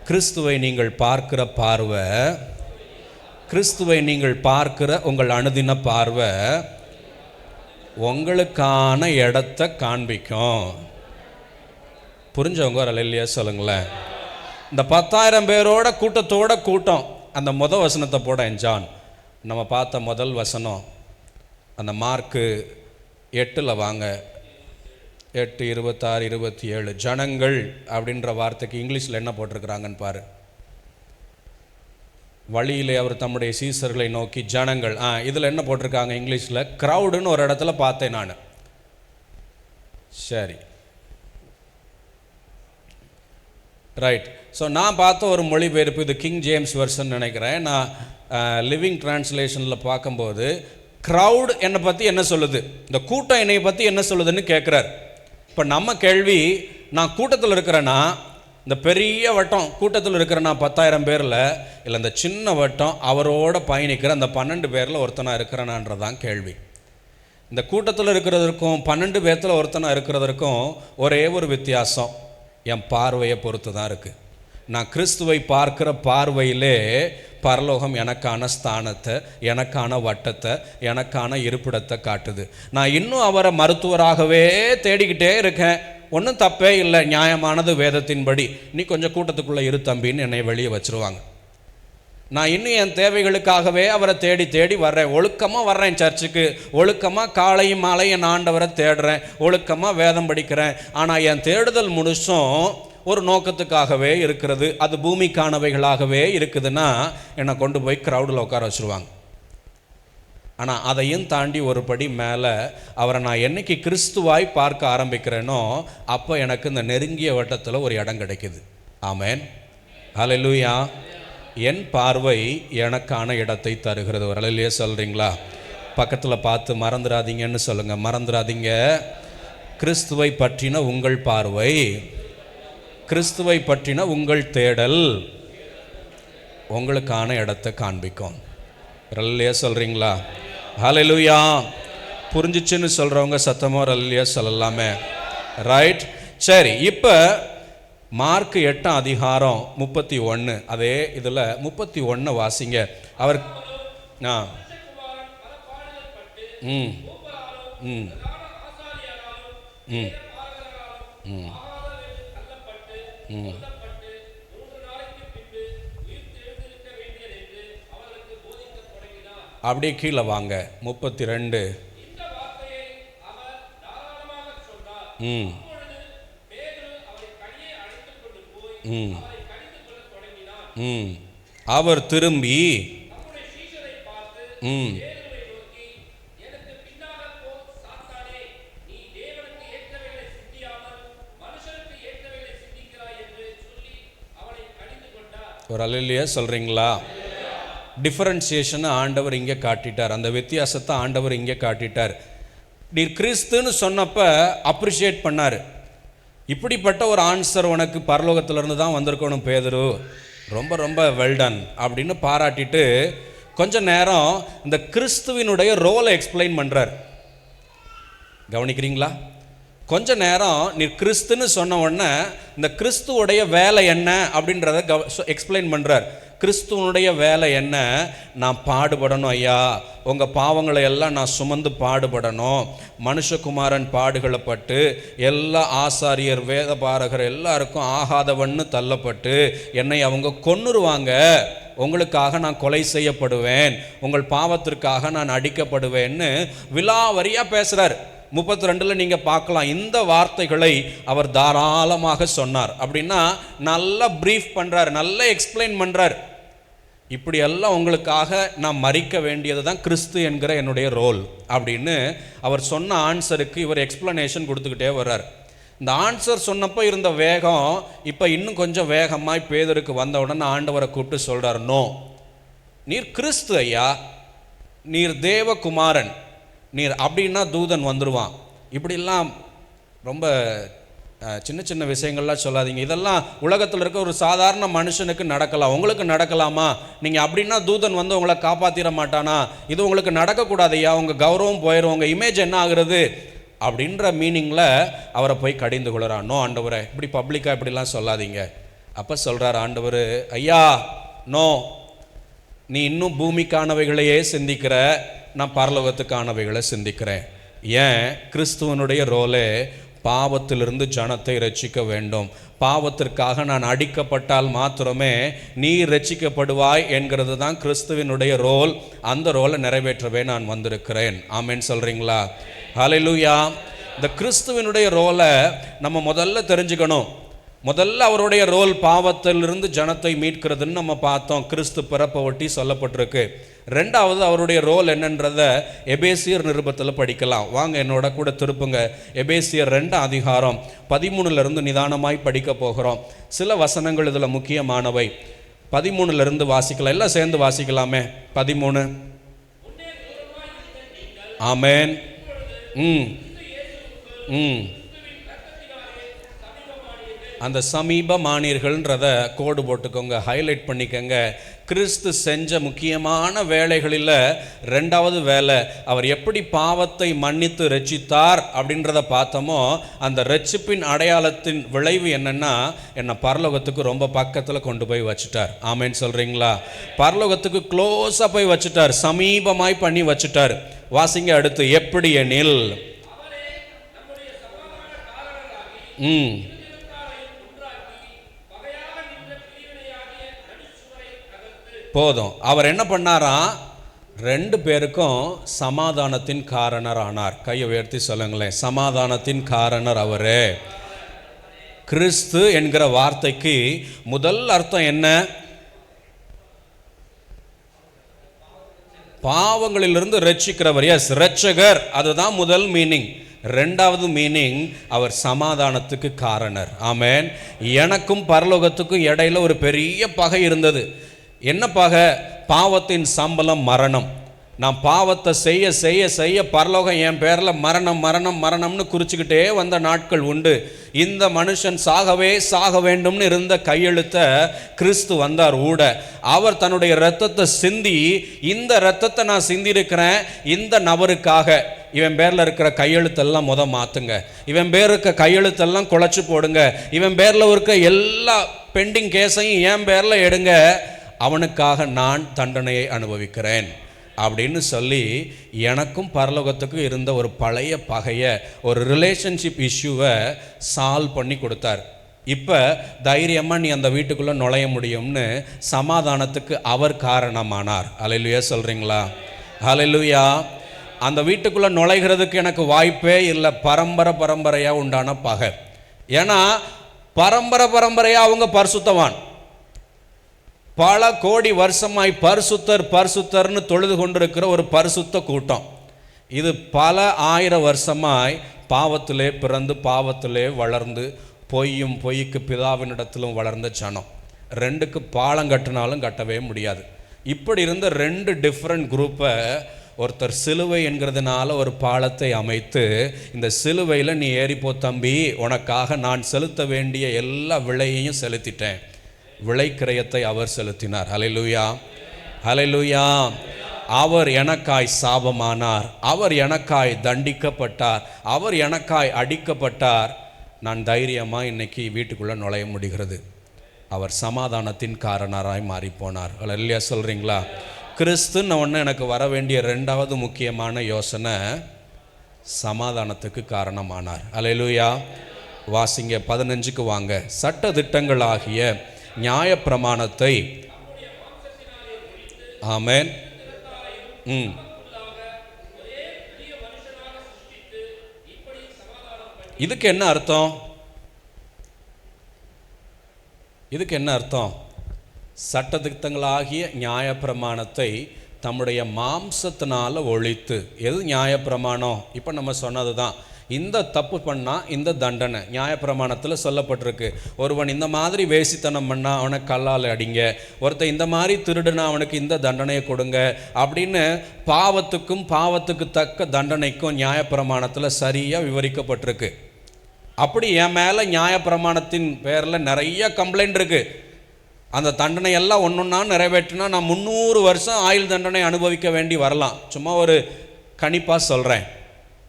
கிறிஸ்துவை நீங்கள் பார்க்கிற பார்வை, கிறிஸ்துவை நீங்கள் பார்க்கிற உங்கள் அனுதின பார்வை உங்களுக்கான இடத்தை காண்பிக்கும். புரிஞ்சவங்க ஒரு இல்லையா சொல்லுங்களேன். இந்த 10,000 பேரோட கூட்டம் அந்த வசனத்தை போட என்ஜான் நம்ம பார்த்த முதல் வசனம், அந்த மார்க்கு 8 வாங்க, 8, 26, 27. ஜனங்கள் அப்படின்ற வார்த்தைக்கு இங்கிலீஷில் என்ன போட்டிருக்கிறாங்கன்னு பாரு. வழியிலே அவர் தம்முடைய சீசர்களை நோக்கி ஜனங்கள், இதில் என்ன போட்டிருக்காங்க இங்கிலீஷில்? க்ரௌடுன்னு ஒரு இடத்துல பார்த்தேன் நான். சரி, ரைட். ஸோ நான் பார்த்த ஒரு மொழிபெயர்ப்பு, இது கிங் ஜேம்ஸ் வெர்ஷன் நினைக்கிறேன். நான் லிவிங் டிரான்ஸ்லேஷனில் பார்க்கும்போது க்ரௌட் என்னை பற்றி என்ன சொல்லுது, இந்த கூட்டம் என்னை பற்றி என்ன சொல்லுதுன்னு கேட்குறார். இப்போ நம்ம கேள்வி, நான் கூட்டத்தில் இருக்கிறேன்னா, இந்த பெரிய வட்டம் கூட்டத்தில் இருக்கிறேன்னா 10,000 பேரில், இல்லை இந்த சின்ன வட்டம் அவரோட பயணிக்கிற அந்த 12 பேரில் ஒருத்தனாக இருக்கிறேனான்றதான் கேள்வி. இந்த கூட்டத்தில் இருக்கிறதற்கும் 12 பேர்த்தில் ஒருத்தனாக இருக்கிறதற்கும் ஒரே ஒரு வித்தியாசம், என் பார்வையை பொறுத்து தான் இருக்குது. நான் கிறிஸ்துவை பார்க்குற பார்வையிலே பரலோகம் எனக்கான ஸ்தானத்தை, எனக்கான வட்டத்தை, எனக்கான இருப்பிடத்தை காட்டுது. நான் இன்னும் அவரை மருத்துவராகவே தேடிக்கிட்டே இருக்கேன். ஒன்றும் தப்பே இல்லை, நியாயமானது வேதத்தின்படி. நீ கொஞ்சம் கூட்டத்துக்குள்ளே இரு தம்பின்னு என்னை வெளியே வச்சுருவாங்க. நான் இன்னும் என் தேவைகளுக்காகவே அவரை தேடி தேடி வர்றேன். ஒழுக்கமாக வர்றேன் சர்ச்சுக்கு, ஒழுக்கமாக காலையும் மாலையும் என் ஆண்டவரை தேடுறேன், ஒழுக்கமாக வேதம் படிக்கிறேன். ஆனால் என் தேடுதல் முழுசும் ஒரு நோக்கத்துக்காகவே இருக்கிறது, அது பூமிக்கானவைகளாகவே இருக்குதுன்னா என்னை கொண்டு போய் க்ரௌடில் உட்கார வச்சுருவாங்க. ஆனால் அதையும் தாண்டி ஒரு படி மேலே அவரை நான் என்னைக்கு கிறிஸ்துவாய் பார்க்க ஆரம்பிக்கிறேனோ அப்போ எனக்கு இந்த நெருங்கிய வட்டத்தில் ஒரு இடம் கிடைக்குது. ஆமேன், ஹல்லேலூயா. என் பார்வை எனக்கான இடத்தை தருகிறது. ஒரு அல்லேலூயா சொல்கிறீங்களா? பக்கத்தில் பார்த்து மறந்துடாதீங்கன்னு சொல்லுங்கள். மறந்துடாதீங்க, கிறிஸ்துவை பற்றின உங்கள் பார்வை, கிறிஸ்துவை பற்றின உங்கள் தேடல் உங்களுக்கான இடத்தை காண்பிக்கும். அல்லேலூயா சொல்கிறீங்களா? ஹல்லேலூயா. புரிஞ்சிச்சுன்னு சொல்கிறவங்க சத்தமோ அல்லேலூயா சொல்லலாமே. ரைட், சரி. இப்போ மார்க் 8:31 அதே இதில் 31 வாசிங்க. அவர் ம் ம் ம் ம் ம் அப்படியே கீழே வாங்க. 32 ம் ம் ம் அவர் திரும்பி ம் ஒரு அல்லேலூயா சொல்கிறீங்களா? டிஃபரன்சியேஷனை ஆண்டவர் இங்கே காட்டிட்டார், அந்த வித்தியாசத்தை ஆண்டவர் இங்கே காட்டிட்டார். நீர் கிறிஸ்துன்னு சொன்னப்போ அப்ரிஷியேட் பண்ணார். இப்படிப்பட்ட ஒரு ஆன்சர் உனக்கு பரலோகத்திலிருந்து தான் வந்திருக்கணும் பேதுரு, ரொம்ப ரொம்ப வெல்டன் அப்படின்னு பாராட்டிட்டு கொஞ்ச நேரம் இந்த கிறிஸ்துவினுடைய ரோலை எக்ஸ்பிளைன் பண்ணுறார். கவனிக்கிறீங்களா? கொஞ்ச நேரம் நீ கிறிஸ்துன்னு சொன்ன உடனே இந்த கிறிஸ்துவோடைய வேலை என்ன அப்படின்றத எக்ஸ்பிளைன் பண்ணுறார். கிறிஸ்துவனுடைய வேலை என்ன? நான் பாடுபடணும் ஐயா, உங்கள் பாவங்களை எல்லாம் நான் சுமந்து பாடுபடணும். மனுஷகுமாரன் பாடுகளை பட்டு எல்லா ஆசாரியர் வேதபாரகர் எல்லாருக்கும் ஆகாதவன்னு தள்ளப்பட்டு என்னை அவங்க கொன்னுருவாங்க, உங்களுக்காக நான் கொலை செய்யப்படுவேன், உங்கள் பாவத்திற்காக நான் அடிக்கப்படுவேன்னு விலாவரியாக பேசுகிறார். 32 நீங்கள் பார்க்கலாம். இந்த வார்த்தைகளை அவர் தாராளமாக சொன்னார். அப்படின்னா நல்லா ப்ரீஃப் பண்ணுறார், நல்லா எக்ஸ்பிளைன் பண்ணுறார். இப்படியெல்லாம் உங்களுக்காக நான் மறிக்க வேண்டியது தான் கிறிஸ்து என்கிற என்னுடைய ரோல் அப்படின்னு அவர் சொன்ன ஆன்சருக்கு இவர் எக்ஸ்பிளனேஷன் கொடுத்துக்கிட்டே வர்றார். இந்த ஆன்சர் சொன்னப்போ இருந்த வேகம் இப்போ இன்னும் கொஞ்சம் வேகமாய் பேதுருக்கு வந்த உடனே ஆண்டவரை கூப்பிட்டு சொல்கிறார், நோ, நீர் கிறிஸ்து ஐயா, நீர் தேவகுமாரன், நீர் அப்படின்னா தூதன் வந்துடுவான். இப்படிலாம் ரொம்ப சின்ன சின்ன விஷயங்கள்லாம் சொல்லாதீங்க. இதெல்லாம் உலகத்தில் இருக்க ஒரு சாதாரண மனுஷனுக்கு நடக்கலாம், உங்களுக்கு நடக்கலாமா? நீங்கள் அப்படின்னா தூதன் வந்து உங்களை காப்பாற்றிட மாட்டானா? இது உங்களுக்கு நடக்கக்கூடாதையா, உங்கள் கௌரவம் போயிடும், உங்கள் இமேஜ் என்ன ஆகுறது அப்படின்ற மீனிங்கில் அவரை போய் கடிந்து கொள்கிறான். நோ ஆண்டவரை, இப்படி பப்ளிக்காக இப்படிலாம் சொல்லாதீங்க. அப்போ சொல்கிறார் ஆண்டவர், ஐயா நோ, நீ இன்னும் பூமிக்கானவைகளையே சிந்திக்கிற, நான் பரலோகத்துக்கானவைகளை சிந்திக்கிறேன். ஏன்? கிறிஸ்துவனுடைய ரோலே பாவத்திலிருந்து ஜனத்தை ரட்சிக்க வேண்டும். பாவத்திற்காக நான் அடிக்கப்பட்டால் மாத்திரமே நீ ரட்சிக்கப்படுவாய் என்கிறது தான் கிறிஸ்துவனுடைய ரோல். அந்த ரோலை நிறைவேற்றவே நான் வந்திருக்கிறேன். ஆமென் சொல்கிறீங்களா? ஹல்லேலூயா. இந்த கிறிஸ்துவனுடைய ரோலை நம்ம முதல்ல தெரிஞ்சுக்கணும். முதல்ல அவருடைய ரோல் பாவத்திலிருந்து ஜனத்தை மீட்கிறதுன்னு நம்ம பார்த்தோம், கிறிஸ்து பிறப்பை ஒட்டி சொல்லப்பட்டிருக்கு. ரெண்டாவது அவருடைய ரோல் என்னன்றத எபேசியர் நிருபத்தில் படிக்கலாம். வாங்க என்னோட கூட திருப்புங்க. எபேசியர் 2:13 நிதானமாய் படிக்க போகிறோம். சில வசனங்கள் இதில் முக்கியமானவை. 13 வாசிக்கலாம், எல்லாம் சேர்ந்து வாசிக்கலாமே. 13. ஆமென். அந்த சமீபமானீர்கள்ன்றத கோடு போட்டுக்கோங்க, ஹைலைட் பண்ணிக்கோங்க. கிறிஸ்து செஞ்ச முக்கியமான வேலைகளில் ரெண்டாவது வேலை, அவர் எப்படி பாவத்தை மன்னித்து ரட்சித்தார் அப்படின்றத பார்த்தோமோ, அந்த ரட்சிப்பின் அடையாளத்தின் விளைவு என்னன்னா, என்னை பரலோகத்துக்கு ரொம்ப பக்கத்தில் கொண்டு போய் வச்சுட்டார். ஆமேன்னு சொல்கிறீங்களா? பரலோகத்துக்கு க்ளோஸாக போய் வச்சுட்டார், சமீபமாய் பண்ணி வச்சுட்டார். வாசிங்க அடுத்து. எப்படி எனில் போதும். அவர் என்ன பண்ணாராம்? 2 பேருக்கும் சமாதானத்தின் காரணர் ஆனார். கையை உயர்த்தி சொல்லுங்களேன், சமாதானத்தின் காரணர் அவரே. கிறிஸ்து என்கிற வார்த்தைக்கு முதல் அர்த்தம் என்ன? பாவங்களிலிருந்து ரட்சிக்கிறவர். எஸ், ரட்சகர். அதுதான் முதல் மீனிங். 2வது மீனிங், அவர் சமாதானத்துக்கு காரணர். ஆமென். எனக்கும் பரலோகத்துக்கும் இடையில ஒரு பெரிய பகை இருந்தது. என்ன பகை? பாவத்தின் சம்பளம் மரணம். நான் பாவத்தை செய்ய செய்ய செய்ய பரலோகம் என் பேரில் மரணம் மரணம் மரணம்னு குறிச்சிக்கிட்டே வந்த நாட்கள் உண்டு. இந்த மனுஷன் சாகவே சாக வேண்டும்னு இருந்த கையெழுத்த கிறிஸ்து வந்தார் ஊட. அவர் தன்னுடைய இரத்தத்தை சிந்தி, இந்த இரத்தத்தை நான் சிந்திருக்கிறேன் இந்த நபருக்காக, இவன் பேரில் இருக்கிற கையெழுத்தெல்லாம் மாற்றுங்க, இவன் பேர் இருக்க கையெழுத்தெல்லாம் குலைச்சி போடுங்க, இவன் பேரில் இருக்க எல்லா பெண்டிங் கேஸையும் என் பேரில் எடுங்க, அவனுக்காக நான் தண்டனையை அனுபவிக்கிறேன் அப்படின்னு சொல்லி எனக்கும் பரலோகத்துக்கும் இருந்த ஒரு பழைய பகையை, ஒரு ரிலேஷன்ஷிப் இஷ்யூவை சால்வ் பண்ணி கொடுத்தார். இப்போ தைரியமாக நீ அந்த வீட்டுக்குள்ளே நுழைய முடியும்னு சமாதானத்துக்கு அவர் காரணமானார். ஹல்லேலூயா சொல்கிறீங்களா? ஹல்லேலூயா. அந்த வீட்டுக்குள்ளே நுழைகிறதுக்கு எனக்கு வாய்ப்பே இல்லை. பரம்பரையாக உண்டான பகை. ஏன்னா பரம்பரையாக அவங்க பரிசுத்தவான், பல கோடி வருஷமாய் பரிசுத்தர் பரிசுத்தர்னு தொழுது கொண்டிருக்கிற ஒரு பரிசுத்த கூட்டம். இது பல 1000 வருஷமாய் பாவத்திலே பிறந்து பாவத்திலே வளர்ந்து பொய்க்கு பிதாவினிடத்திலும் வளர்ந்த ஜனம். 2க்கு பாலம் கட்டினாலும் கட்டவே முடியாது. இப்படி இருந்த 2 டிஃப்ரெண்ட் குரூப்பை ஒருத்தர் சிலுவை என்கிறதுனால ஒரு பாலத்தை அமைத்து, இந்த சிலுவையில் நீ ஏறிப்போ தம்பி, உனக்காக நான் செலுத்த வேண்டிய எல்லா விலையையும் செலுத்திட்டேன். விலைக்கிரயத்தை அவர் செலுத்தினார். ஹல்லேலூயா, ஹல்லேலூயா. அவர் எனக்காய் சாபமானார், அவர் எனக்காய் தண்டிக்கப்பட்டார், அவர் எனக்காய் அடிக்கப்பட்டார். நான் தைரியமாக இன்னைக்கு வீட்டுக்குள்ளே நுழைய முடிகிறது. அவர் சமாதானத்தின் காரணராய் மாறிப்போனார். ஹல்லேலூயா சொல்கிறீங்களா? கிறிஸ்துன்னு ஒன்று எனக்கு வர வேண்டிய 2வது முக்கியமான யோசனை, சமாதானத்துக்கு காரணமானார். ஹல்லேலூயா. வாசிங்க, 15க்கு வாங்க. சட்ட திட்டங்களாகிய நியாயப்பிரமாணத்தை, ஆமென், இதுக்கு என்ன அர்த்தம்? இதுக்கு என்ன அர்த்தம்? சட்டதிட்டங்களாகிய நியாயப்பிரமாணத்தை தம்முடைய மாம்சத்தினால ஒழித்து. எது நியாயப்பிரமாணம்? இப்போ நம்ம சொன்னது தான். இந்த தப்பு பண்ணால் இந்த தண்டனை நியாயப்பிரமாணத்தில் சொல்லப்பட்டிருக்கு. ஒருவன் இந்த மாதிரி வேசித்தனம் பண்ணால் அவனை கல்லால் அடிங்க, ஒருத்தன் இந்த மாதிரி திருடுனா அவனுக்கு இந்த தண்டனையை கொடுங்க அப்படின்னு பாவத்துக்கு தக்க தண்டனைக்கும் நியாயப்பிரமாணத்தில் சரியாக விவரிக்கப்பட்டிருக்கு. அப்படி என் மேலே நியாயப்பிரமாணத்தின் பேரில் நிறைய கம்ப்ளைண்ட் இருக்குது. அந்த தண்டனை எல்லாம் ஒன்றொன்னா நிறைவேற்றினா நான் 300 வருஷம் ஆயுள் தண்டனை அனுபவிக்க வேண்டி வரலாம். சும்மா ஒரு கணிப்பாக சொல்கிறேன்.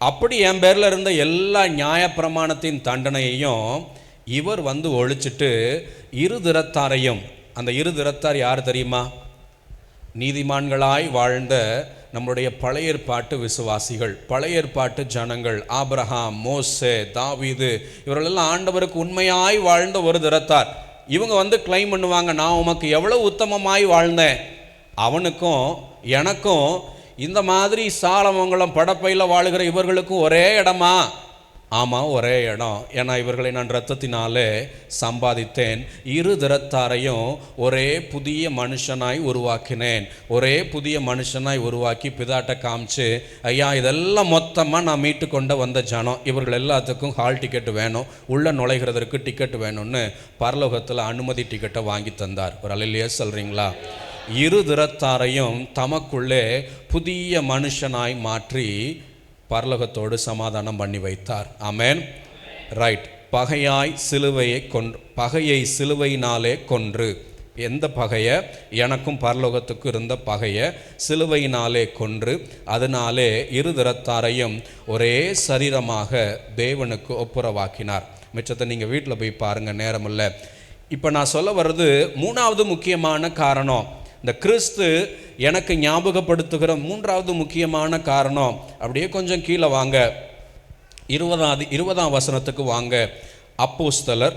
அப்படி என் பேரில் இருந்த எல்லா நியாயப்பிரமாணத்தின் தண்டனையையும் இவர் ஒழிச்சிட்டு இருதிறத்தாரையும், அந்த இருதிறத்தார் யார் தெரியுமா? நீதிமான்களாய் வாழ்ந்த நம்முடைய பழைய ஏற்பாட்டு விசுவாசிகள், பழைய ஏற்பாட்டு ஜனங்கள், ஆபிரகாம், மோசே, தாவீது, இவர்களெல்லாம் ஆண்டவருக்கு உண்மையாய் வாழ்ந்த ஒரு திறத்தார். இவங்க கிளைம் பண்ணுவாங்க, நான் உமக்கு எவ்வளோ உத்தமமாய் வாழ்ந்தேன். அவனுக்கும் எனக்கும் இந்த மாதிரி சாலமங்கலம் படப்பையில் வாழுகிற இவர்களுக்கும் ஒரே இடமா? ஆமாம், ஒரே இடம். ஏன்னா இவர்களை நான் இரத்தத்தினாலே சம்பாதித்தேன். இரு திறத்தாரையும் ஒரே புதிய மனுஷனாய் உருவாக்கினேன். ஒரே புதிய மனுஷனாய் உருவாக்கி பிதாட்ட காமிச்சு, ஐயா இதெல்லாம் மொத்தமாக நான் மீட்டு கொண்டு வந்த ஜனம், இவர்கள் எல்லாத்துக்கும் ஹால் டிக்கெட் வேணும், உள்ளே நுழைகிறதற்கு டிக்கெட் வேணும்னு பரலோகத்தில் அனுமதி டிக்கெட்டை வாங்கி தந்தார். ஒரு அல்லேலூயா சொல்கிறீங்களா? இரு திறத்தாரையும் தமக்குள்ளே புதிய மனுஷனாய் மாற்றி பரலோகத்தோடு சமாதானம் பண்ணி வைத்தார். ஆமென். ரைட். பகையை சிலுவையினாலே கொன்று. எந்த பகையை? எனக்கும் பரலோகத்துக்கும் இருந்த பகையை சிலுவையினாலே கொன்று, அதனாலே இரு திறத்தாரையும் ஒரே சரீரமாக தேவனுக்கு ஒப்புரவாக்கினார். மிச்சத்தை நீங்கள் வீட்டில் போய் பாருங்கள், நேரம் இல்லை. இப்போ நான் சொல்ல வர்றது 3வது முக்கியமான காரணம். இந்த கிறிஸ்து எனக்கு ஞாபகப்படுத்துகிற 3வது முக்கியமான காரணம். அப்படியே கொஞ்சம் கீழே வாங்க, 20ஆம் வசனத்துக்கு வாங்க. அப்போஸ்தலர்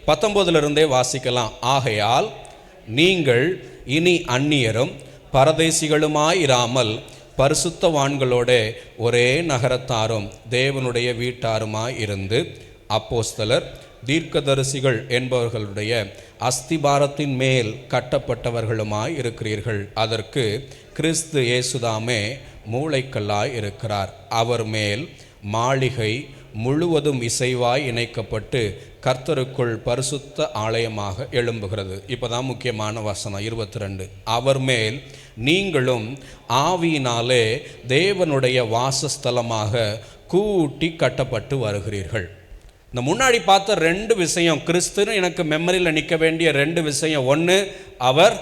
19 வாசிக்கலாம். ஆகையால் நீங்கள் இனி அந்நியரும் பரதேசிகளுமாயிராமல் பரிசுத்தவான்களோட ஒரே நகரத்தாரும் தேவனுடைய வீட்டாருமாய் இருந்து அப்போஸ்தலர் தீர்க்கதரிசிகள் என்பவர்களுடைய அஸ்திபாரத்தின் மேல் கட்டப்பட்டவர்களுமாய் இருக்கிறீர்கள். அதற்கு கிறிஸ்து இயேசுதாமே மூளைக்கல்லாய் இருக்கிறார். அவர் மேல் மாளிகை முழுவதும் இசைவாய் இணைக்கப்பட்டு கர்த்தருக்குள் பரிசுத்த ஆலயமாக எழும்புகிறது. இப்போதான் முக்கியமான வசனம் 22. அவர் மேல் நீங்களும் ஆவியினாலே தேவனுடைய வாசஸ்தலமாக கூட்டி கட்டப்பட்டு வருகிறீர்கள். இந்த முன்னாடி பார்த்த ரெண்டு விஷயம், கிறிஸ்துன்னு எனக்கு மெமரியில் நிற்க வேண்டிய ரெண்டு விஷயம். ஒன்று, அவர்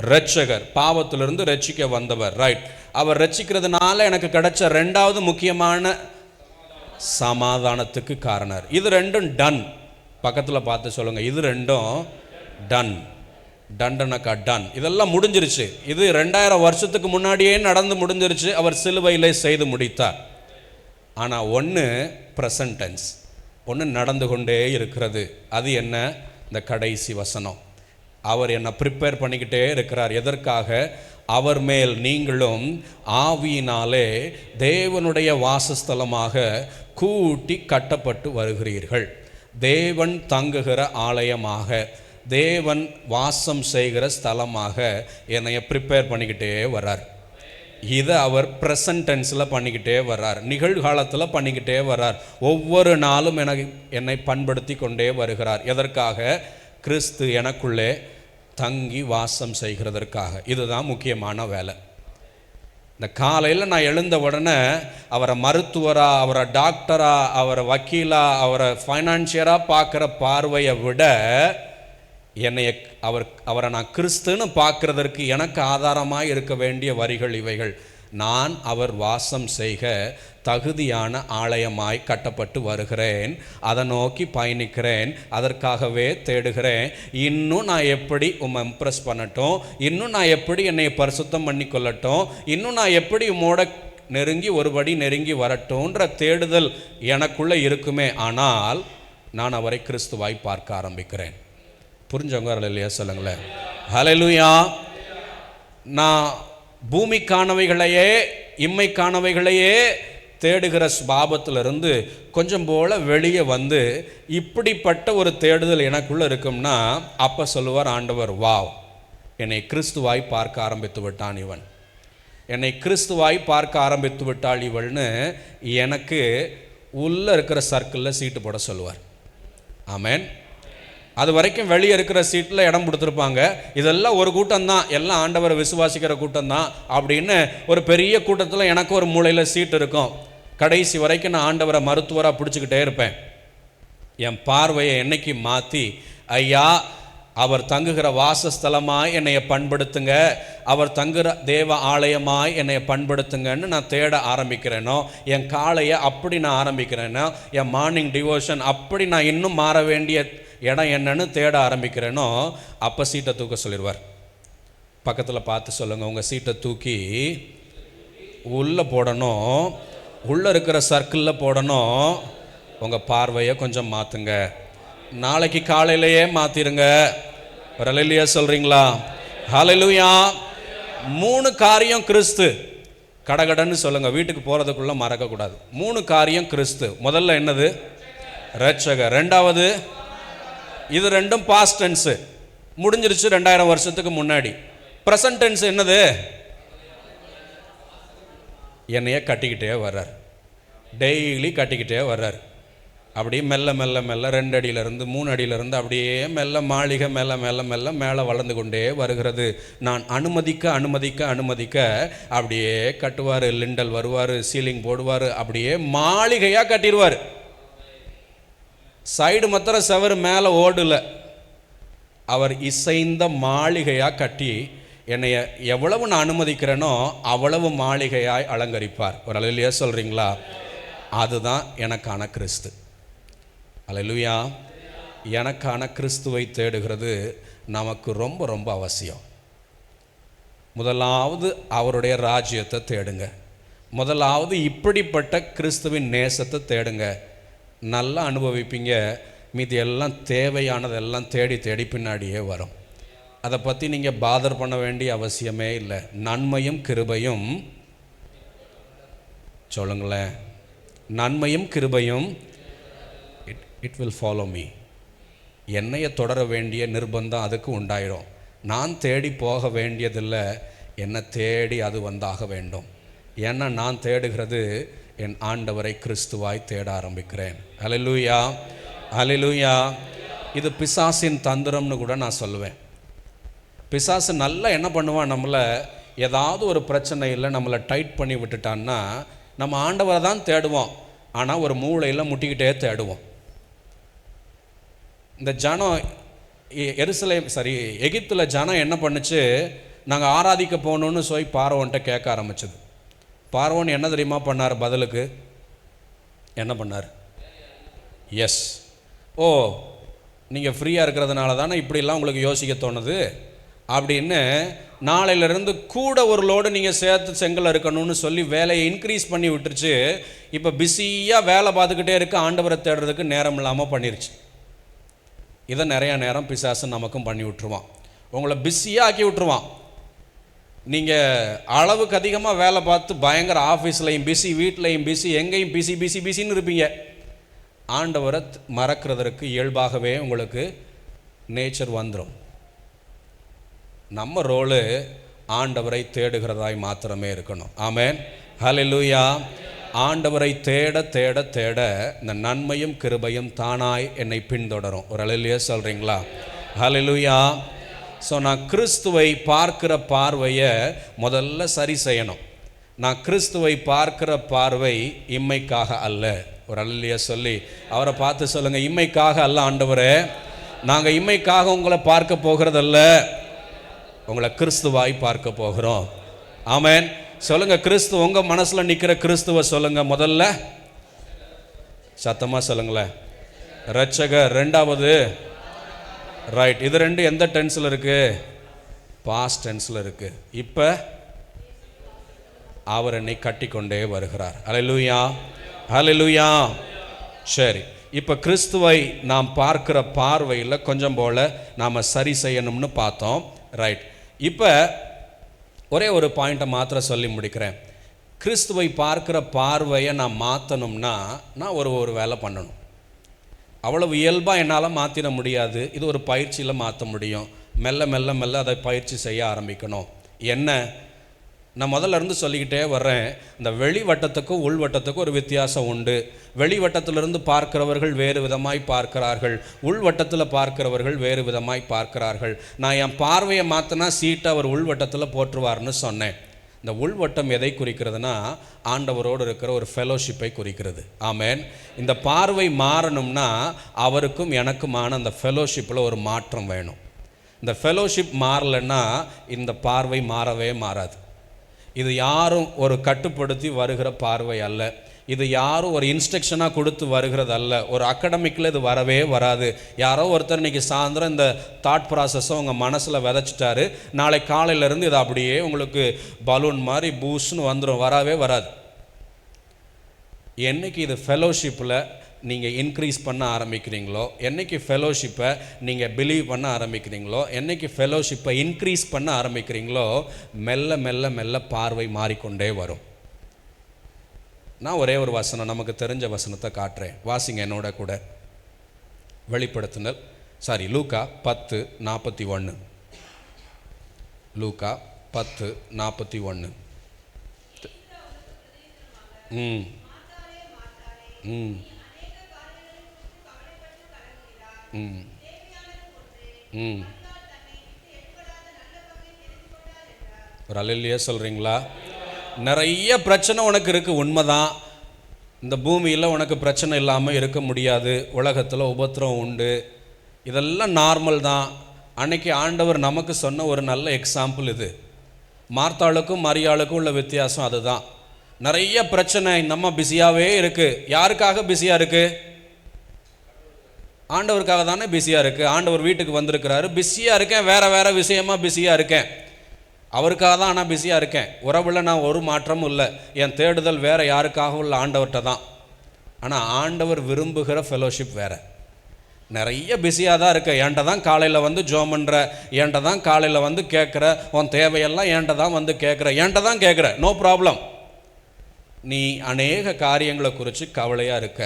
இரட்சகர், பாவத்திலிருந்து ரட்சிக்க வந்தவர். ரைட். அவர் ரட்சிக்கிறதுனால எனக்கு கிடைச்ச ரெண்டாவது முக்கியமான சமாதானத்துக்கு காரணர். இது ரெண்டும் டன். பக்கத்தில் பார்த்து சொல்லுங்க, இது ரெண்டும் டன். டண்டனக்கா டன். இதெல்லாம் முடிஞ்சிருச்சு. இது 2000 வருஷத்துக்கு முன்னாடியே நடந்து முடிஞ்சிருச்சு. அவர் சிலுவையிலே செய்து முடித்தார். ஆனால் ஒன்று ப்ரெசன்ட் டென்ஸ், ஒன்று நடந்து கொண்டே இருக்கிறது. அது என்ன? இந்த கடைசி வசனம். அவர் என்னை ப்ரிப்பேர் பண்ணிக்கிட்டே இருக்கிறார். எதற்காக? அவர் மேல் நீங்களும் ஆவியினாலே தேவனுடைய வாசஸ்தலமாக கூட்டி கட்டப்பட்டு வருகிறீர்கள். தேவன் தங்குகிற ஆலயமாக, தேவன் வாசம் செய்கிற ஸ்தலமாக என்னைய ப்ரிப்பேர் பண்ணிக்கிட்டே வர்றார். இதை அவர் ப்ரெசன்ட் டென்ஸில் பண்ணிக்கிட்டே வர்றார், நிகழ்காலத்தில் பண்ணிக்கிட்டே வர்றார். ஒவ்வொரு நாளும் என்னை பண்படுத்தி கொண்டே வருகிறார். எதற்காக? கிறிஸ்து எனக்குள்ளே தங்கி வாசம் செய்கிறதற்காக. இதுதான் முக்கியமான வேலை. இந்த காலையில் நான் எழுந்த உடனே அவரை மருத்துவரா, அவரை டாக்டரா, அவரை வக்கீலா, அவரை ஃபைனான்சியராக பார்க்குற பார்வையை விட அவரை நான் கிறிஸ்துன்னு பார்க்குறதற்கு எனக்கு ஆதாரமாக இருக்க வேண்டிய வரிகள் இவைகள். நான் அவர் வாசம் செய்க தகுதியான ஆலயமாய் கட்டப்பட்டு வருகிறேன். அதை நோக்கி பயணிக்கிறேன். அதற்காகவே தேடுகிறேன். இன்னும் நான் எப்படி இம்ப்ரெஸ் பண்ணட்டும், இன்னும் நான் எப்படி என்னை பரிசுத்தம் பண்ணி கொள்ளட்டும், இன்னும் நான் எப்படி உம்மோட நெருங்கி ஒருபடி நெருங்கி வரட்டும்ன்ற தேடுதல் எனக்குள்ளே இருக்குமே. ஆனால் நான் அவரை கிறிஸ்துவாய் பார்க்க ஆரம்பிக்கிறேன். புரிஞ்சவங்க அல்லையா சொல்லுங்களேன். ஹல்லேலூயா. நான் பூமிக்கானவைகளையே இம்மைக்கானவைகளையே தேடுகிற பாபத்திலிருந்து கொஞ்சம் போல் வெளியே வந்து இப்படிப்பட்ட ஒரு தேடுதல் எனக்குள்ளே இருக்கும்னா அப்போ சொல்லுவார் ஆண்டவர், வாவ், என்னை கிறிஸ்துவாய் பார்க்க ஆரம்பித்து விட்டான் இவன், என்னை கிறிஸ்துவாய் பார்க்க ஆரம்பித்து விட்டாள் இவள்னு எனக்கு உள்ளே இருக்கிற சர்க்கிளில் சீட்டு போட சொல்லுவார். ஆமென். அது வரைக்கும் வெளியே இருக்கிற சீட்டில் இடம் கொடுத்துருப்பாங்க. இதெல்லாம் ஒரு கூட்டம்தான், எல்லாம் ஆண்டவரை விசுவாசிக்கிற கூட்டம்தான் அப்படின்னு ஒரு பெரிய கூட்டத்தில் எனக்கு ஒரு மூலையில் சீட்டு இருக்கும். கடைசி வரைக்கும் நான் ஆண்டவரை மருத்துவராக பிடிச்சிக்கிட்டே இருப்பேன். என் பார்வையை என்னைக்கு மாற்றி, ஐயா அவர் தங்குகிற வாசஸ்தலமாய் என்னைய பண்படுத்துங்க, அவர் தங்குகிற தேவ ஆலயமாய் என்னைய பண்படுத்துங்கன்னு நான் தேட ஆரம்பிக்கிறேனோ, என் காலையை அப்படி நான் ஆரம்பிக்கிறேனோ, என் மார்னிங் டிவோஷன் அப்படி நான் இன்னும் மாற வேண்டிய இடம் என்னன்னு தேட ஆரம்பிக்கிறேனோ, அப்போ சீட்டை தூக்க சொல்லிடுவார். பக்கத்தில் பார்த்து சொல்லுங்கள், உங்கள் சீட்டை தூக்கி உள்ளே போடணும், உள்ளே இருக்கிற சர்க்கிளில் போடணும். உங்கள் பார்வையை கொஞ்சம் மாற்றுங்க. நாளைக்கு காலையிலேயே மாற்றிருங்க. ஹல்லேலூயா சொல்கிறீங்களா? ஹல்லேலூயா. 3 காரியம் கிறிஸ்து. கடகடன்னு சொல்லுங்கள், வீட்டுக்கு போகிறதுக்குள்ளே மறக்கக்கூடாது. 3 காரியம் கிறிஸ்து. முதல்ல என்னது? இரட்சகர். ரெண்டாவது, இது ரெண்டும் பாஸ்ட் டென்ஸு, முடிஞ்சிருச்சு 2000 வருஷத்துக்கு முன்னாடி. ப்ரெசன்ட் டென்ஸ் என்னது? என்னைய கட்டிக்கிட்டே வர்றார், டெய்லி கட்டிக்கிட்டே வர்றார். அப்படியே மெல்ல மெல்ல மெல்ல 2 அடியிலேருந்து 3 அடியிலேருந்து அப்படியே மெல்ல மாளிகை மெல்ல மெல்ல மெல்ல மேலே வளர்ந்து கொண்டே வருகிறது. நான் அனுமதிக்க அனுமதிக்க அனுமதிக்க அப்படியே கட்டுவார். லிண்டல் வருவார், சீலிங் போடுவார், அப்படியே மாளிகையாக கட்டிடுவார். சைடு மாத்திர செவர் மேலே ஓடல, அவர் இசைந்த மாளிகையாக கட்டி என்னைய எவ்வளவு நான் அனுமதிக்கிறேனோ அவ்வளவு மாளிகையாய் அலங்கரிப்பார். ஒரு அல்லேலூயா சொல்கிறீங்களா? அதுதான் எனக்கான கிறிஸ்து. அல்லேலூயா. எனக்கான கிறிஸ்துவை தேடுகிறது நமக்கு ரொம்ப ரொம்ப அவசியம். முதலாவது அவருடைய ராஜ்யத்தை தேடுங்க. முதலாவது இப்படிப்பட்ட கிறிஸ்துவின் நேசத்தை தேடுங்க. நல்லா அனுபவிப்பீங்க. மீதி எல்லாம் தேவையானதெல்லாம் தேடி தேடி பின்னாடியே வரும். அதை பற்றி நீங்கள் பாதர் பண்ண வேண்டிய அவசியமே இல்லை. நன்மையும் கிருபையும், சொல்லுங்களேன், நன்மையும் கிருபையும் இட் வில் ஃபாலோ மீ. என்னையை தொடர வேண்டிய நிர்பந்தம் அதுக்கு உண்டாயிடும். நான் தேடி போக வேண்டியதில்லை, என்னை தேடி அது வந்தாக வேண்டும். ஏன்னா நான் தேடுகிறது என் ஆண்டவரை கிறிஸ்துவாய் தேட ஆரம்பிக்கிறேன். அல்லேலூயா, அல்லேலூயா. இது பிசாசின் தந்திரம்னு கூட நான் சொல்லுவேன். பிசாசு நல்லா என்ன பண்ணுவான், நம்மளை ஏதாவது ஒரு பிரச்சனையில் நம்மளை டைட் பண்ணி விட்டுட்டான்னா நம்ம ஆண்டவரை தான் தேடுவோம், ஆனால் ஒரு மூளையில் முட்டிக்கிட்டே தேடுவோம். இந்த ஜனம் எகிப்தில் ஜனம் என்ன பண்ணுச்சு, நாங்கள் ஆராதிக்க போகணுன்னு சொல்லி பார்வோன்ட்ட கேட்க ஆரம்பிச்சது. பார்வோன் என்ன தெரியுமா பண்ணார்? பதிலுக்கு என்ன பண்ணார்? எஸ், ஓ நீங்கள் ஃப்ரீயாக இருக்கிறதுனால தானே இப்படிலாம் உங்களுக்கு யோசிக்க தோணுது அப்படின்னு நாளையிலேருந்து கூட ஒரு லோடு நீங்கள் சேர்த்து செங்கல் இருக்கணும்னு சொல்லி வேலையை இன்க்ரீஸ் பண்ணி விட்டுருச்சு. இப்போ பிஸியாக வேலை பார்த்துக்கிட்டே இருக்க, ஆண்டவரை தேடுறதுக்கு நேரம் இல்லாமல் பண்ணிருச்சு. இதை நிறையா நேரம் பிசாசு நமக்கும் பண்ணி விட்டுருவான். உங்களை பிஸியாக ஆக்கி விட்டுருவான். நீங்கள் அளவுக்கு அதிகமாக வேலை பார்த்து பயங்கர ஆஃபீஸ்லையும் பிஸி, வீட்லையும் பிஸி, எங்கேயும் பிஸி பிஸி பிஸின்னு இருப்பீங்க. ஆண்டவரை மறக்கிறதற்கு இயல்பாகவே உங்களுக்கு நேச்சர் வந்துடும். நம்ம ரோலு ஆண்டவரை தேடுகிறதாய் மாத்திரமே இருக்கணும். ஆமென், ஹல்லேலூயா. ஆண்டவரை தேட தேட தேட இந்த நன்மையும் கிருபையும் தானாய் என்னை பின்தொடரும். ஒரு அல்லேலூயா சொல்கிறீங்களா? ஹல்லேலூயா. ஸோ நான் கிறிஸ்துவை பார்க்கிற பார்வையை முதல்ல சரி செய்யணும். நான் கிறிஸ்துவை பார்க்கிற பார்வை இம்மைக்காக அல்ல. ஒரு அல்லேலூயா சொல்லி அவரை பார்த்து சொல்லுங்கள், இம்மைக்காக அல்ல ஆண்டவரே, நாங்கள் இம்மைக்காக உங்களை பார்க்க போகிறதல்ல, உங்களை கிறிஸ்துவாய் பார்க்க போகிறோம். ஆமென் சொல்லுங்க. கிறிஸ்து உங்கள் மனசில் நிற்கிற கிறிஸ்துவை சொல்லுங்க. முதல்ல சத்தமாக சொல்லுங்களேன், இரட்சகர். ரெண்டாவது ரைட். இது ரெண்டு எந்த டென்ஸில் இருக்கு? பாஸ்ட் டென்ஸில் இருக்கு. இப்போ அவர் என்னை கட்டி கொண்டே வருகிறார். அல்லேலூயா, அல்லேலூயா. சரி, இப்போ கிறிஸ்துவை நாம் பார்க்கிற பார்வையில் கொஞ்சம் போல் நாம் சரி செய்யணும்னு பார்த்தோம். ரைட். இப்போ ஒரே ஒரு பாயிண்ட்டை மாத்திரம் சொல்லி முடிக்கிறேன். கிறிஸ்துவை பார்க்கிற பார்வையை நான் மாற்றணும்னா நான் ஒரு வேலை பண்ணணும். அவ்வளவு இயல்பாக என்னால் மாற்றிட முடியாது. இது ஒரு பயிற்சியில் மாற்ற முடியும். மெல்ல மெல்ல மெல்ல அதை பயிற்சி செய்ய ஆரம்பிக்கணும். என்ன, நான் முதல்ல இருந்து சொல்லிக்கிட்டே வர்றேன், இந்த வெளி வட்டத்துக்கும் உள் வட்டத்துக்கும் ஒரு வித்தியாசம் உண்டு. வெளி வட்டத்திலிருந்து பார்க்கிறவர்கள் வேறு விதமாய் பார்க்கிறார்கள், உள் வட்டத்தில் பார்க்கிறவர்கள் வேறு விதமாய் பார்க்கிறார்கள். நான் என் பார்வையை மாற்றினா சீட்டை அவர் உள் வட்டத்தில் போட்டுருவார்னு சொன்னேன். இந்த உள்வட்டம் எதை குறிக்கிறதுனா ஆண்டவரோடு இருக்கிற ஒரு ஃபெலோஷிப்பை குறிக்கிறது. ஆமென். இந்த பார்வை மாறணும்னா அவருக்கும் எனக்குமான அந்த ஃபெலோஷிப்பில் ஒரு மாற்றம் வேணும். இந்த ஃபெலோஷிப் மாறலைன்னா இந்த பார்வை மாறவே மாறாது. இது யாரும் ஒரு கட்டுப்படுத்தி வருகிற பார்வை அல்ல. இது யாரும் ஒரு இன்ஸ்ட்ரக்ஷனாக கொடுத்து வருகிறது அல்ல. ஒரு அகடமிக்கில் இது வரவே வராது. யாரோ ஒருத்தர் இன்றைக்கி சாயந்தரம் இந்த தாட் ப்ராசஸை உங்கள் மனசில் விதைச்சிட்டாரு, நாளை காலையிலேருந்து இது அப்படியே உங்களுக்கு பலூன் மாதிரி பூஸ்ட்னு வந்துடும். வரவே வராது. என்னைக்கு இது ஃபெலோஷிப்பில் நீங்கள் இன்க்ரீஸ் பண்ண ஆரம்பிக்கிறீங்களோ, என்றைக்கு ஃபெலோஷிப்பை நீங்கள் பிலீவ் பண்ண ஆரம்பிக்கிறீங்களோ, என்றைக்கு ஃபெலோஷிப்பை இன்க்ரீஸ் பண்ண ஆரம்பிக்கிறீங்களோ, மெல்ல மெல்ல மெல்ல பார்வை மாறிக்கொண்டே வரும். நான் ஒரே ஒரு வசனம், நமக்கு தெரிஞ்ச வசனத்தை காட்டுறேன், வாசிங்க என்னோட கூட. வெளிப்படுத்துதல் லூக்கா 10:41. லூக்கா 10:41. ஒரு அல்லேலூயா சொல்கிறீங்களா? நிறைய பிரச்சனை உனக்கு இருக்குது, உண்மைதான். இந்த பூமியில் உனக்கு பிரச்சனை இல்லாமல் இருக்க முடியாது. உலகத்தில் உபத்திரம் உண்டு, இதெல்லாம் நார்மல் தான். அன்னைக்கு ஆண்டவர் நமக்கு சொன்ன ஒரு நல்ல எக்ஸாம்பிள் இது. மார்த்தாளுக்கும் மரியாளுக்கும் உள்ள வித்தியாசம் அதுதான். நிறைய பிரச்சனை, நம்ம பிஸியாகவே இருக்குது. யாருக்காக பிஸியாக இருக்குது? ஆண்டவருக்காக தானே பிஸியாக இருக்குது. ஆண்டவர் வீட்டுக்கு வந்திருக்கிறாரு, பிஸியாக இருக்கேன், வேறு விஷயமா பிஸியாக இருக்கேன். அவருக்காக தான் நான் பிஸியாக இருக்கேன். உறவில் நான் ஒரு மாற்றமும் இல்லை. என் தேடுதல் வேறு யாருக்காகவும் இல்லை, ஆண்டவர்கிட்ட தான். ஆனால் ஆண்டவர் விரும்புகிற ஃபெலோஷிப் வேறு. நிறைய பிஸியாக தான் இருக்க. என்கிட்ட தான் காலையில் வந்து ஜோம் பண்ணுற, என்கிட்ட தான் காலையில் வந்து கேட்குற, உன் தேவையெல்லாம் என்கிட்ட தான் வந்து கேட்குற, என்கிட்ட தான் கேட்குற, நோ ப்ராப்ளம். நீ அநேக காரியங்களை குறித்து கவலையாக இருக்க.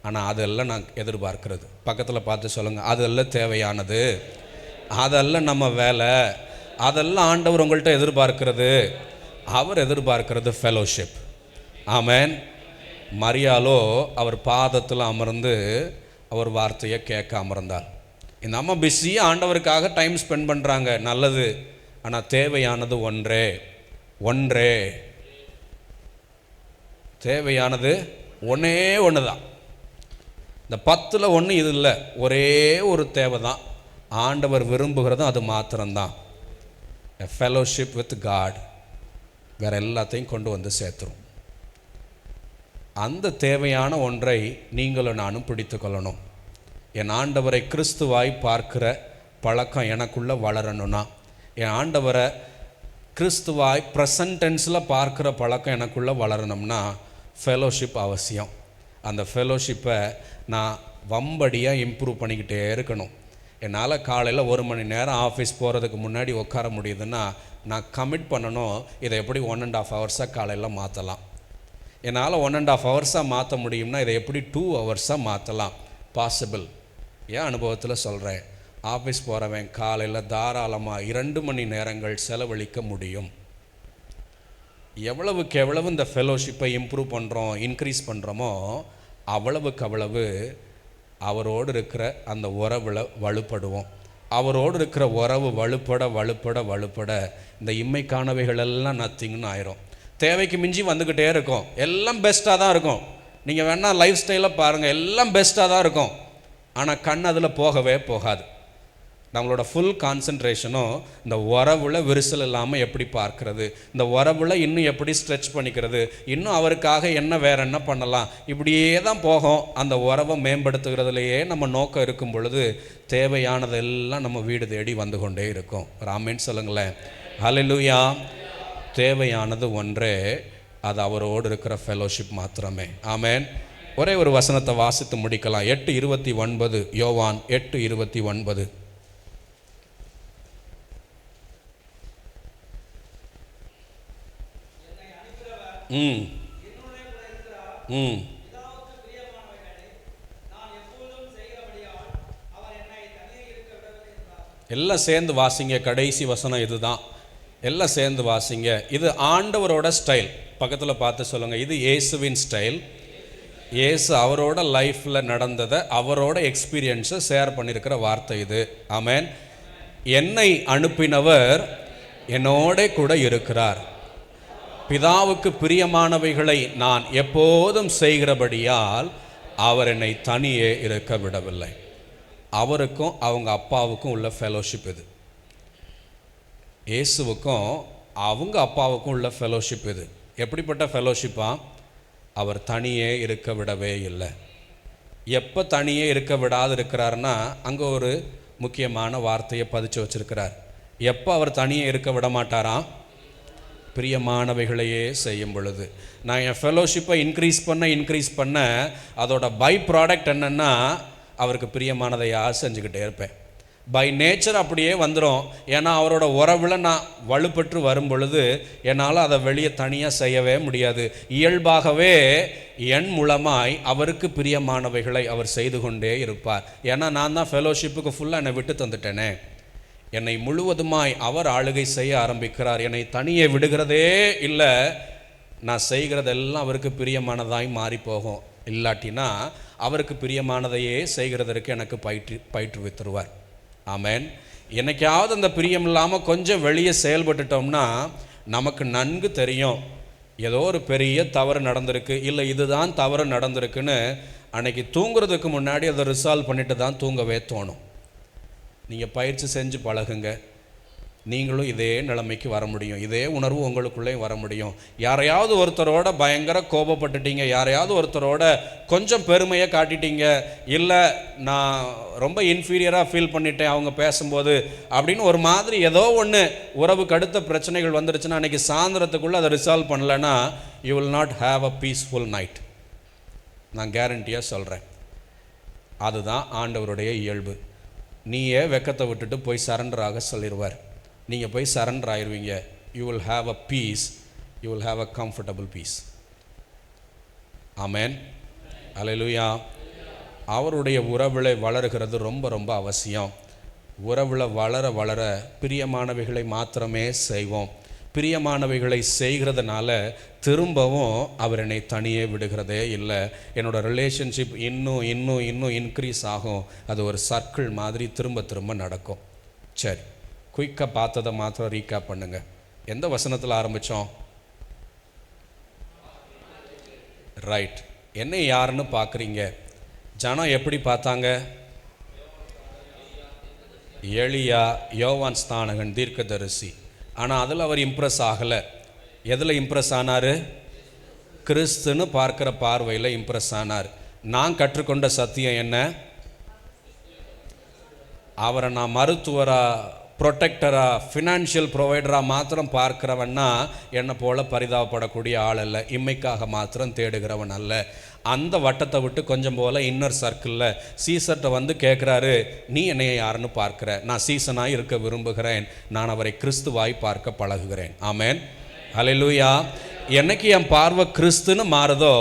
ஆனால் அதெல்லாம் நான் எதிர்பார்க்கிறது. பக்கத்தில் பார்த்து சொல்லுங்கள், அதெல்லாம் தேவையானது, அதெல்லாம் நம்ம வேலை, அதெல்லாம் ஆண்டவர் உங்கள்கிட்ட எதிர்பார்க்கிறது. அவர் எதிர்பார்க்கிறது ஃபெலோஷிப். ஆமென். மரியாளோ அவர் பாதத்தில் அமர்ந்து அவர் வார்த்தையை கேட்க அமர்ந்தார். இந்த அம்மா பிஸியாக ஆண்டவருக்காக டைம் ஸ்பெண்ட் பண்ணுறாங்க, நல்லது. ஆனால் தேவையானது ஒன்றே ஒன்றே, தேவையானது ஒன்றே ஒன்று தான். இந்த 10ல் 1 இது இல்லை, ஒரே ஒரு தேவை தான். ஆண்டவர் விரும்புகிறதும் அது மாத்திரம்தான், எ ஃபெலோஷிப் வித் காட். வேறு எல்லாத்தையும் கொண்டு வந்து சேர்த்துரும். அந்த தேவையான ஒன்றை நீங்களும் நானும் பிடித்து கொள்ளணும். என் ஆண்டவரை கிறிஸ்துவாய் பார்க்கிற பழக்கம் எனக்குள்ளே வளரணும்னா, என் ஆண்டவரை கிறிஸ்துவாய் ப்ரெசன்ட் டென்ஸில் பார்க்குற பழக்கம் எனக்குள்ளே வளரணும்னா ஃபெலோஷிப் அவசியம். அந்த ஃபெலோஷிப்பை நான் வம்படியாக இம்ப்ரூவ் பண்ணிக்கிட்டே இருக்கணும். என்னால் காலையில் 1 மணி நேரம் ஆஃபீஸ் போகிறதுக்கு முன்னாடி உட்கார முடியுதுன்னா நான் கமிட் பண்ணணும், இதை எப்படி 1.5 ஹவர்ஸாக காலையில் மாற்றலாம். என்னால் 1.5 ஹவர்ஸாக மாற்ற முடியும்னா இதை எப்படி 2 ஹவர்ஸாக மாற்றலாம். பாசிபிள். ஏன் அனுபவத்தில் சொல்கிறேன். ஆஃபீஸ் போகிறவன் காலையில் தாராளமாக 2 மணி நேரங்கள் செலவழிக்க முடியும். எவ்வளவுக்கு எவ்வளவு இந்த ஃபெலோஷிப்பை இம்ப்ரூவ் பண்ணுறோம், இன்க்ரீஸ் பண்ணுறோமோ அவ்வளவுக்கு அவ்வளவு அவரோடு இருக்கிற அந்த உறவில் வலுப்படுவோம். அவரோடு இருக்கிற உறவு வலுப்பட வலுப்பட வலுப்பட இந்த இம்மைக்கானவைகள் எல்லாம் நத்திங்னு ஆயிரும். தேவைக்கு மிஞ்சி வந்துக்கிட்டே இருக்கும். எல்லாம் பெஸ்ட்டாக தான் இருக்கும். நீங்கள் வேணால் லைஃப் ஸ்டைலை பாருங்கள், எல்லாம் பெஸ்ட்டாக தான் இருக்கும். ஆனால் கண் அதில் போகவே போகாது. நம்மளோட ஃபுல் கான்சன்ட்ரேஷனும் இந்த உறவில் விரிசல் இல்லாமல் எப்படி பார்க்கறது, இந்த உறவில் இன்னும் எப்படி ஸ்ட்ரெச் பண்ணிக்கிறது, இன்னும் அவருக்காக என்ன வேறு என்ன பண்ணலாம், இப்படியே தான் போகும். அந்த உறவை மேம்படுத்துகிறதுலையே நம்ம நோக்கம் இருக்கும் பொழுது தேவையானதெல்லாம் நம்ம வீடு தேடி வந்து கொண்டே இருக்கும். ஆமென் சொல்லுங்களேன். ஹல்லேலூயா. தேவையானது ஒன்றே, அது அவரோடு இருக்கிற ஃபெலோஷிப் மாத்திரமே. ஆமென். ஒரே ஒரு வசனத்தை வாசித்து முடிக்கலாம். 8:29, யோவான் 8:29. எல்லாம் சேர்ந்து வாசிங்க. கடைசி வசனம் இதுதான். எல்லாம் சேர்ந்து வாசிங்க. இது ஆண்டவரோட ஸ்டைல். பக்கத்தில் பார்த்து சொல்லுங்கள், இது இயேசுவின் ஸ்டைல். இயேசு அவரோட லைஃப்பில் நடந்ததை, அவரோட எக்ஸ்பீரியன்ஸை ஷேர் பண்ணியிருக்கிற வார்த்தை இது. ஆமென். என்னை அனுப்பினவர் என்னோட கூட இருக்கிறார். பிதாவுக்கு பிரியமானவைகளை நான் எப்போதும் செய்கிறபடியால் அவர் என்னை தனியே இருக்க விடவில்லை. அவருக்கும் அவங்க அப்பாவுக்கும் உள்ள ஃபெலோஷிப் இது. இயேசுவுக்கும் அவங்க அப்பாவுக்கும் உள்ள ஃபெலோஷிப் இது. எப்படிப்பட்ட ஃபெலோஷிப்பா? அவர் தனியே இருக்க விடவே இல்லை. எப்போ தனியே இருக்க விடாது இருக்கிறாருன்னா அங்கே ஒரு முக்கியமான வார்த்தையை பதிச்சு வச்சிருக்கிறார். எப்போ அவர் தனியே இருக்க விட மாட்டாராம்? பிரியமானவைகளையே செய்யும் பொழுது. நான் என் ஃபெலோஷிப்பை இன்க்ரீஸ் பண்ண அதோட பை ப்ராடக்ட் என்னென்னா அவருக்கு பிரியமானதையாக செஞ்சுக்கிட்டே இருப்பேன். பை நேச்சர் அப்படியே வந்துடும். ஏன்னா அவரோட உறவில் நான் வலுப்பெற்று வரும் பொழுது என்னால் அதை வெளியே தனியாக செய்யவே முடியாது. இயல்பாகவே என் மூலமாய் அவருக்கு பிரியமானவைகளை அவர் செய்து கொண்டே இருப்பார். ஏன்னா நான் தான் ஃபெலோஷிப்புக்கு ஃபுல்லாக என்னை விட்டு தந்துட்டேனே. என்னை முழுவதுமாய் அவர் ஆளுகை செய்ய ஆரம்பிக்கிறார். என்னை தனியே விடுகிறதே இல்லை. நான் செய்கிறதெல்லாம் அவருக்கு பிரியமானதாய் மாறி போகும். இல்லாட்டினா அவருக்கு பிரியமானதையே செய்கிறதற்கு எனக்கு பயிற்றுவித்துருவார். ஆமென். என்னைக்காவது அந்த பிரியம் இல்லாமல் கொஞ்சம் வெளியே செயல்பட்டுட்டோம்னா நமக்கு நன்கு தெரியும் ஏதோ ஒரு பெரிய தவறு நடந்திருக்கு, இல்லை இதுதான் தவறு நடந்திருக்குன்னு. அன்னைக்கு தூங்குறதுக்கு முன்னாடி அதை ரிசால்வ் பண்ணிட்டு தான் தூங்கவே தோணும். நீங்கள் பயிற்சி செஞ்சு பழகுங்க, நீங்களும் இதே நிலைமைக்கு வர முடியும். இதே உணர்வு உங்களுக்குள்ளேயும் வர முடியும். யாரையாவது ஒருத்தரோட பயங்கர கோபப்பட்டுட்டீங்க, யாரையாவது ஒருத்தரோட கொஞ்சம் பெருமையை காட்டிட்டீங்க, இல்லை நான் ரொம்ப இன்ஃபீரியராக ஃபீல் பண்ணிட்டேன் அவங்க பேசும்போது அப்படின்னு ஒரு மாதிரி ஏதோ ஒன்று உறவுக்கு அடுத்த பிரச்சனைகள் வந்துருச்சுன்னா அன்றைக்கி சாயந்தரத்துக்குள்ளே அதை ரிசால்வ் பண்ணலைன்னா you will not have a peaceful night. நான் கேரண்டியாக சொல்கிறேன். அதுதான் ஆண்டவருடைய இயல்பு. நீயே வெக்கத்தை விட்டுட்டு போய் சரண்டராக சொல்லிடுவார். நீங்கள் போய் சரண்டர் ஆயிடுவீங்க. You will have a peace, you will have a comfortable peace. Amen, hallelujah. அவருடைய உறவில் வளருகிறது ரொம்ப ரொம்ப அவசியம். உறவில் வளர வளர பிரியமானவைகளை மாத்திரமே செய்வோம். பிரியமானவைகளை செய்கிறதுனால திரும்பவும் அவர் என்னை தனியே விடுகிறதே இல்லை. என்னோடய ரிலேஷன்ஷிப் இன்னும் இன்னும் இன்னும் இன்க்ரீஸ் ஆகும். அது ஒரு சர்க்கிள் மாதிரி திரும்ப திரும்ப நடக்கும். சரி, குயிக்காக பார்த்ததை மாத்திரம் ரீகேப் பண்ணுங்க. எந்த வசனத்தில் ஆரம்பித்தோம்? ரைட். என்ன யாருன்னு பார்க்குறீங்க? ஜனம் எப்படி பார்த்தாங்க? எலியா, யோவான் ஸ்நானகன், தீர்க்கதரிசி. ஆனால் அதில் அவர் இம்ப்ரெஸ் ஆகலை. எதில் இம்ப்ரெஸ் ஆனார்? கிறிஸ்துன்னு பார்க்குற பார்வையில் இம்ப்ரெஸ் ஆனார். நான் கற்றுக்கொண்ட சத்தியம் என்ன? அவரை நான் மருத்துவராக, ப்ரொடெக்டராக, ஃபினான்ஷியல் ப்ரொவைடராக மாத்திரம் பார்க்கிறவன்னா என்னை போல் பரிதாபப்படக்கூடிய ஆள் அல்ல. இம்மைக்காக மாத்திரம் தேடுகிறவன் அல்ல. அந்த வட்டத்தை விட்டு கொஞ்சம் போல் இன்னர் சர்க்கிளில் சீசர்கிட்ட வந்து கேட்குறாரு, நீ என்னைய யாருன்னு பார்க்குற? நான் சீசனாக இருக்க விரும்புகிறேன். நான் அவரை கிறிஸ்துவாய் பார்க்க பழகுகிறேன். ஆமென், அல்லேலூயா. என்னைக்கு என் பார்வை கிறிஸ்துன்னு மாறுதோ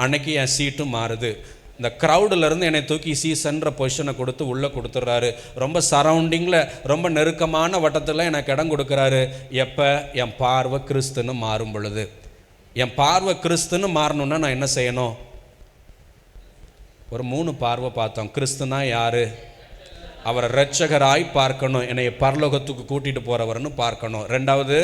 அன்னைக்கு என் சீட்டும் மாறுது. இந்த க்ரௌடிலேருந்து என்னை தூக்கி சீசன்ற பொசிஷனை கொடுத்து உள்ளே கொடுத்துட்றாரு. ரொம்ப சரௌண்டிங்கில், ரொம்ப நெருக்கமான வட்டத்தில் எனக்கு இடம் கொடுக்குறாரு. எப்போ? என் பார்வை கிறிஸ்துன்னு மாறும் பொழுது. என் பார்வை கிறிஸ்துன்னு மாறணுன்னா நான் என்ன செய்யணும்? ஒரு 3 பார்வை பார்த்தோம். கிறிஸ்துனா யார்? அவரை இரட்சகராய் பார்க்கணும். என்னை பரலோகத்துக்கு கூட்டிகிட்டு போகிறவர்னு பார்க்கணும். 2வது,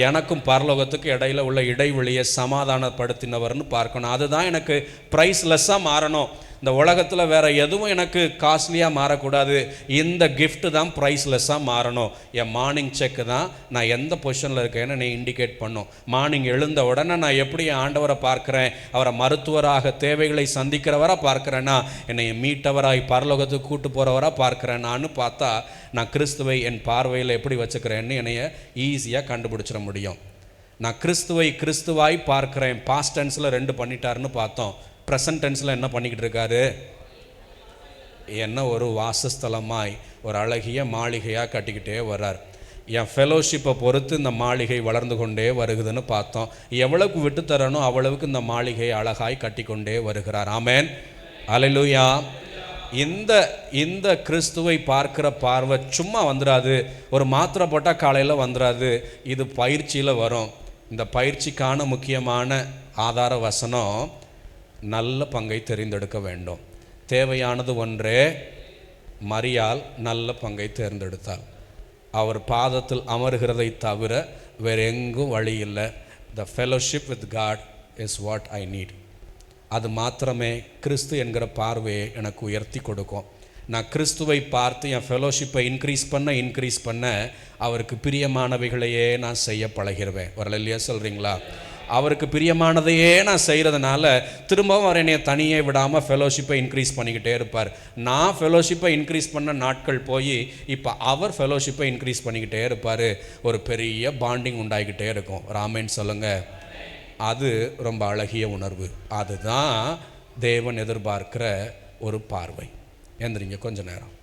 எனக்கும் பரலோகத்துக்கு இடையில் உள்ள இடைவெளியை சமாதானப்படுத்தினவர்னு பார்க்கணும். அதுதான் எனக்கு ப்ரைஸ்லெஸ்ஸாக மாறணும். இந்த உலகத்தில் வேறு எதுவும் எனக்கு காஸ்ட்லியாக மாறக்கூடாது. இந்த கிஃப்ட்டு தான் ப்ரைஸ்லெஸ்ஸாக மாறணும். என் மார்னிங் செக்கு தான் நான் எந்த பொசிஷனில் இருக்கேன்னு என்னை இண்டிகேட் பண்ணும். மார்னிங் எழுந்த உடனே நான் எப்படி என் ஆண்டவரை பார்க்குறேன்? அவரை மருத்துவராக, தேவைகளை சந்திக்கிறவராக பார்க்குறேன்னா, என்னை மீட்டவராய் பரலோகத்துக்கு கூட்டு போகிறவராக பார்க்குறேன் நான் பார்த்தா, நான் கிறிஸ்துவை என் பார்வையில் எப்படி வச்சுக்கிறேன்னு என்னைய ஈஸியாக கண்டுபிடிச்சிட முடியும். நான் கிறிஸ்துவை கிறிஸ்துவாய் பார்க்குறேன். பாஸ்ட் டென்ஸில் 2 பண்ணிட்டாருன்னு பார்த்தோம். ப்ரெசன்ட் டென்ஸில் என்ன பண்ணிக்கிட்டு இருக்காரு? என்ன ஒரு வாசஸ்தலமாய், ஒரு அழகிய மாளிகையாக கட்டிக்கிட்டே வர்றார். என் ஃபெலோஷிப்பை பொறுத்து இந்த மாளிகை வளர்ந்து கொண்டே வருகுதுன்னு பார்த்தோம். எவ்வளவுக்கு விட்டு தரணும் அவ்வளவுக்கு இந்த மாளிகை அழகாய் கட்டிக்கொண்டே வருகிறார். ஆமென், அல்லேலூயா. இந்த கிறிஸ்துவை பார்க்குற பார்வை சும்மா வந்துடாது. ஒரு மாத்திரை போட்டால் காலையில் வந்துடாது. இது பயிற்சியில் வரும். இந்த பயிற்சிக்கான முக்கியமான ஆதார வசனம், நல்ல பங்கை தெரிந்தெடுக்க வேண்டும். தேவையானது ஒன்றே. மரியாள் நல்ல பங்கை தேர்ந்தெடுத்தாள். அவர் பாதத்தில் அமர்கிறதை தவிர வேறு எங்கும் வழி இல்லை. The fellowship with God is what I need. அது மாத்திரமே கிறிஸ்து என்கிற பார்வையை எனக்கு உயர்த்தி கொடுக்கும். நான் கிறிஸ்துவை பார்த்து என் ஃபெலோஷிப்பை இன்க்ரீஸ் பண்ண அவருக்கு பிரியமானவைகளையே நான் செய்ய பழகிடுவேன். வரலையா சொல்கிறீங்களா? அவருக்கு பிரியமானதையே நான் செய்கிறதுனால திரும்பவும் அவர் என்னை தனியே விடாமல் ஃபெலோஷிப்பை இன்க்ரீஸ் பண்ணிக்கிட்டே இருப்பார். நான் ஃபெலோஷிப்பை இன்க்ரீஸ் பண்ண நாட்கள் போய் இப்போ அவர் ஃபெலோஷிப்பை இன்க்ரீஸ் பண்ணிக்கிட்டே இருப்பார். ஒரு பெரிய பாண்டிங் உண்டாகிக்கிட்டே இருக்கும். ராமேன் சொல்லுங்கள். அது ரொம்ப அழகிய உணர்வு. அதுதான் தேவன் எதிர்பார்க்கிற ஒரு பார்வை. எந்திரிங்க கொஞ்ச நேரம்.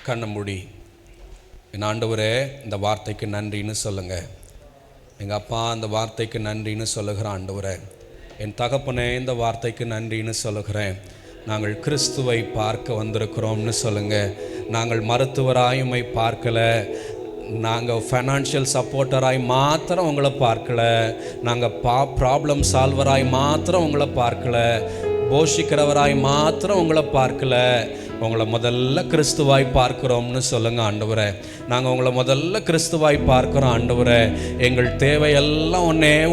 கண்ணை மூடி, என் ஆண்டவரே இந்த வார்த்தைக்கு நன்றின்னு சொல்லுங்கள். எங்கள் அப்பா இந்த வார்த்தைக்கு நன்றின்னு சொல்லுகிறேன். ஆண்டவரே, என் தகப்பனே இந்த வார்த்தைக்கு நன்றின்னு சொல்லுகிறேன். நாங்கள் கிறிஸ்துவை பார்க்க வந்திருக்கிறோம்னு சொல்லுங்கள். நாங்கள் மருத்துவராயுமை பார்க்கலை. நாங்கள் ஃபைனான்ஷியல் சப்போர்ட்டராய் மாத்திரம் உங்களை பார்க்கலை. நாங்கள் ப்ராப்ளம் சால்வராய் மாத்திரம் உங்களை பார்க்கலை. போஷிக்கிறவராய் மாத்திரம் உங்களை பார்க்கலை. உங்களை முதல்ல கிறிஸ்துவாய் பார்க்குறோம்னு சொல்லுங்கள். ஆண்டவரே, நாங்கள் உங்களை முதல்ல கிறிஸ்துவாய் பார்க்குறோம். ஆண்டவரே, எங்கள் தேவையெல்லாம்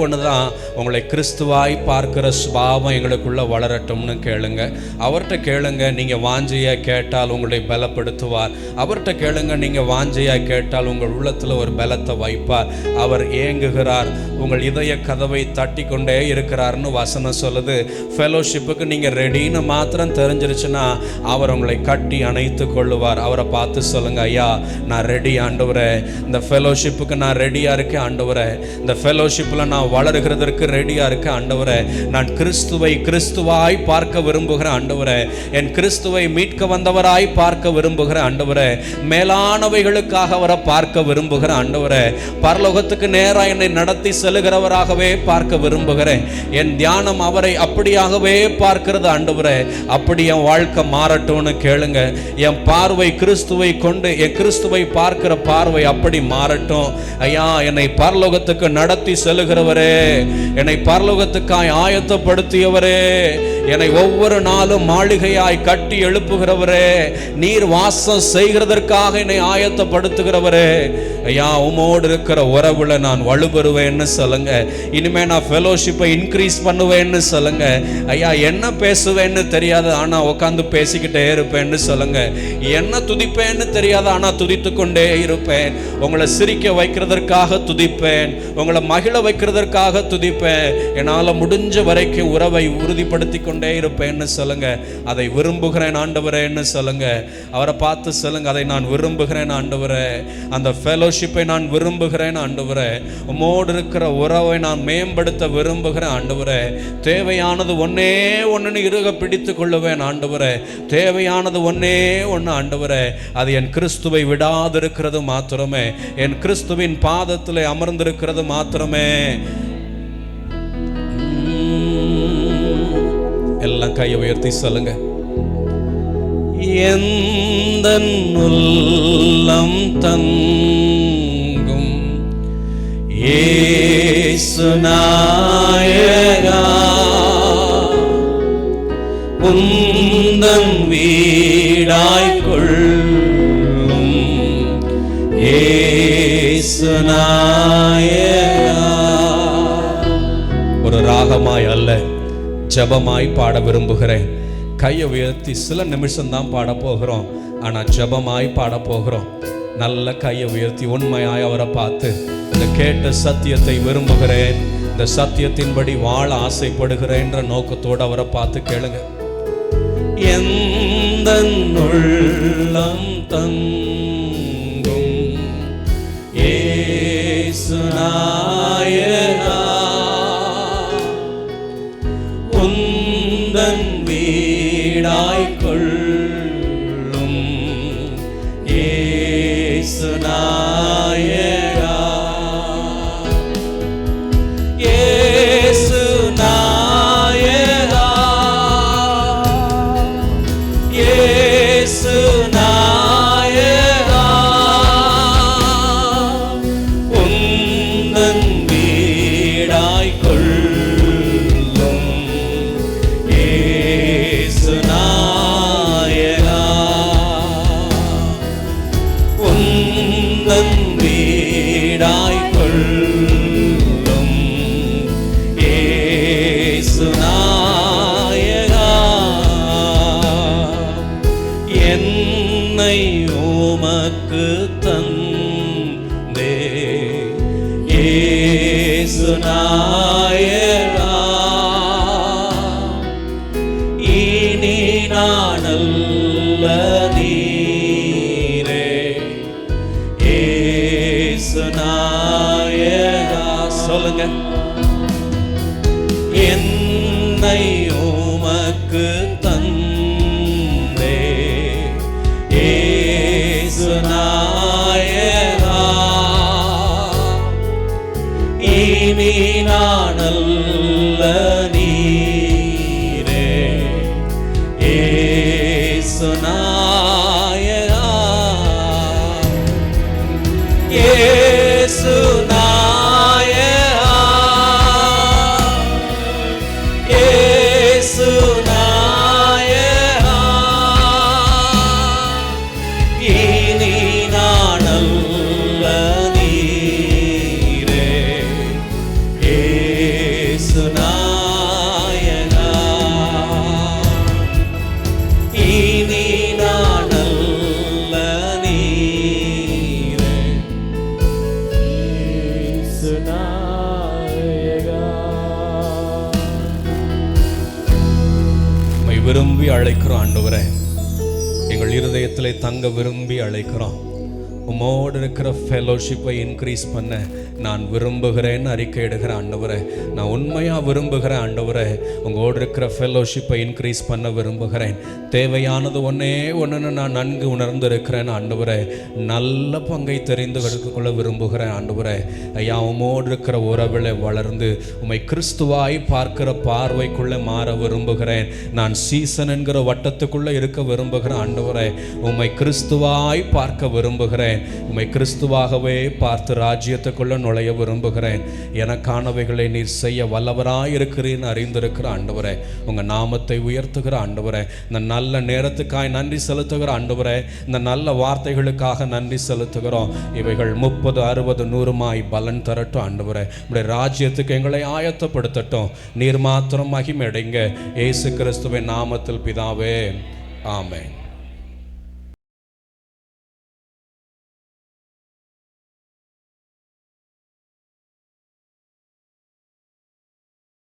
ஒன்று தான். உங்களை கிறிஸ்துவாய் பார்க்குற சுபாவம் எங்களுக்குள்ளே வளரட்டும்னு கேளுங்க. அவர்கிட்ட கேளுங்க. நீங்கள் வாஞ்சையாக கேட்டால் உங்களை பலப்படுத்துவார். அவர்கிட்ட கேளுங்க. நீங்கள் வாஞ்சையாக கேட்டால் உங்கள் உள்ளத்தில் ஒரு பலத்தை வைப்பார். அவர் ஏங்குகிறார். உங்கள் இதய கதவை தட்டி கொண்டே இருக்கிறார்னு வசனம் சொல்லுது. ஃபெலோஷிப்புக்கு நீங்கள் ரெடின்னு மாத்திரம் தெரிஞ்சிருச்சுன்னா அவர் உங்களை உங்களை கட்டி அணைத்து கொள்ளுவார். அவரை பார்த்து சொல்லுங்க, ஐயா நான் ரெடி ஆண்டவரே, இந்த ஃபெலோஷிப்புக்கு நான் ரெடியா இருக்கேன் ஆண்டவரே, இந்த ஃபெலோஷிப்பில் நான் வளருகிறதற்கு ரெடியா இருக்கேன் ஆண்டவரே, நான் கிறிஸ்துவை கிறிஸ்துவாய் பார்க்க விரும்புகிறேன் ஆண்டவரே, என் கிறிஸ்துவை மீட்க வந்தவராய் பார்க்க விரும்புகிறேன் ஆண்டவரே, மேலானவைகளுக்காக அவரை பார்க்க விரும்புகிறேன் ஆண்டவரே, பரலோகத்துக்கு நேராக என்னை நடத்தி செல்லுகிறவராகவே பார்க்க விரும்புகிறேன். என் தியானம் அவரை அப்படியாகவே பார்க்கிறது ஆண்டவரே. அப்படி என் வாழ்க்கை மாறட்டும்னு கேளுங்க. என் பார்வை கிறிஸ்துவை கொண்டு என் கிறிஸ்துவை பார்க்கிற பார்வை அப்படி மாறட்டும். ஐயா என்னை பரலோகத்துக்கு நடத்தி செல்லுகிறவரே, என்னை பரலோகத்துக்காய் ஆயத்தப்படுத்தியவரே, என்னை ஒவ்வொரு நாளும் மாளிகையாய் கட்டி எழுப்புகிறவரே, நீர் வாசம் செய்கிறதற்காக என்னை ஆயத்தப்படுத்துகிறவரே, ஐயா உமோடு இருக்கிற உறவுல நான் வலுப்பெறுவேன்னு சொல்லுங்க. இனிமே நான் ஃபெலோஷிப்பை இன்க்ரீஸ் பண்ணுவேன்னு சொல்லுங்க. ஐயா என்ன பேசுவேன்னு தெரியாது, ஆனா உட்காந்து பேசிக்கிட்டே இருப்பேன்னு சொல்லுங்க. என்ன துதிப்பேன்னு தெரியாது, ஆனா துதித்து கொண்டே இருப்பேன். உங்களை சிரிக்க வைக்கிறதற்காக துதிப்பேன், உங்களை மகிழ வைக்கிறதற்காக துதிப்பேன். என்னால் முடிஞ்ச வரைக்கும் உறவை உறுதிப்படுத்தி கொண்டே இருப்பேன்னு சொல்லுங்க. அதை விரும்புகிறேன் ஆண்டவரேன்னு சொல்லுங்க. அவரை பார்த்து சொல்லுங்க, அதை நான் விரும்புகிறேன் ஆண்டவரே, அந்த ஃபெலோஷிப்பை நான் விரும்புகிறேன் ஆண்டவரே, உம்மோடு இருக்கிற உறவை நான் மேம்படுத்த விரும்புகிறேன் ஆண்டவரே. தேவையானது ஒன்னே ஒன்னு இறுக பிடித்து கொள்ளுவேன் ஆண்டவரே. தேவையானது ஒன்னே ஒன்று ஆண்டவரே, அது என் கிறிஸ்துவை விடாதிருக்கிறது மாத்திரமே, என் கிறிஸ்துவின் பாதத்திலே அமர்ந்திருக்கிறது மாத்திரமே. எல்லாம் கையை உயர்த்தி சொல்லுங்க. எந்தன் உள்ளம் தங்கும் இயேசு நாயகா, உந்தன் வீடாய் கொள்ளும் இயேசு நாயகா. ஒரு ராகமாய் அல்ல, ஜபமாய் பாட விரும்புகிறேன். கையை உயர்த்தி சில நிமிஷம் தான் பாட போகிறோம், ஆனால் ஜபமாய் பாட போகிறோம். நல்ல கையை உயர்த்தி உண்மையாய் அவரை பார்த்து, இந்த கேட்ட சத்தியத்தை விரும்புகிறேன், இந்த சத்தியத்தின்படி வாழ ஆசைப்படுகிறேன்ற நோக்கத்தோடு அவரை பார்த்து கேளுங்க. எந்தன் உள்ளம் தங்கும் இயேசு நாயகா, உந்தன் வீடாய் கொள்ளும் இயேசு நாயகா, இயேசு நாயகா, இயேசு நாயகா, உந்தன் வீடாய் கொள்ளும் இயேசு நாயகா, உந்தன் வீடாய் கொள்ளும் இயேசு நாயகா, என்னை உமக்கு தந்தே இயேசு நாயகா, இனி நான் அல்ல நீரே இயேசு நாயகா. சொல்லுங்க, என்னை உமக்கு தந்தே இயேசு நாயகா, இனி நான் அல்ல நீரே இயேசு நாயகா, இயேசு நாயகா, இயேசு நாயகா, இனி நான் அல்ல நீரே இயேசு நாயகா, இனி நான் அல்ல நீரே இயேசு நாயகா. உம்மை விரும்பி அழைக்கிறோம் ஆண்டவரே, எங்கள் இருதயத்திலே தங்க விரும்பி அழைக்கிறோம். உம்மோடு இருக்கிற ஃபெலோஷிப்பை இன்க்ரீஸ் பண்ண நான் விரும்புகிறேன்னு அறிக்கையிடுகிற ஆண்டவரே, நான் உண்மையாக விரும்புகிறேன் ஆண்டவரே. உங்களோடு இருக்கிற ஃபெலோஷிப்பை இன்க்ரீஸ் பண்ண விரும்புகிறேன். தேவையானது ஒன்றே ஒன்றுன்னு நான் நன்கு உணர்ந்திருக்கிறேன் ஆண்டவரே. நல்ல பங்கை தெரிந்து எடுத்துக்கொள்ள விரும்புகிறேன் ஆண்டவரே. ஐயா, உம்மோடு இருக்கிற உறவில் வளர்ந்து உம்மை கிறிஸ்துவாய் பார்க்கிற பார்வைக்குள்ளே மாற விரும்புகிறேன். நான் சீசன் என்கிற வட்டத்துக்குள்ளே இருக்க விரும்புகிறேன் ஆண்டவரே. உம்மை கிறிஸ்துவாய் பார்க்க விரும்புகிறேன். உம்மை கிறிஸ்துவாகவே பார்த்து ராஜ்யத்துக்குள்ள நுழைய விரும்புகிறேன். எனக்கானவைகளை நீர் செய்ய வல்லவராய் இருக்கிறீன்னு அறிந்திருக்கிற ஆண்டவரே, உங்க நாமத்தை உயர்த்துகிற ஆண்டவரே, இந்த நல்ல நேரத்துக்காய் நன்றி செலுத்துகிற ஆண்டவரே, இந்த நல்ல வார்த்தைகளுக்காக நன்றி செலுத்துகிறோம். இவைகள் 30, 60, 100 பலன் தரட்டும் ஆண்டவரே. உடைய ராஜ்யத்துக்கு எங்களை ஆயத்தப்படுத்தட்டும். நீர் மாத்திரம் மகிமையடைங்க. இயேசு கிறிஸ்துவின் நாமத்தில் பிதாவே, ஆமென்.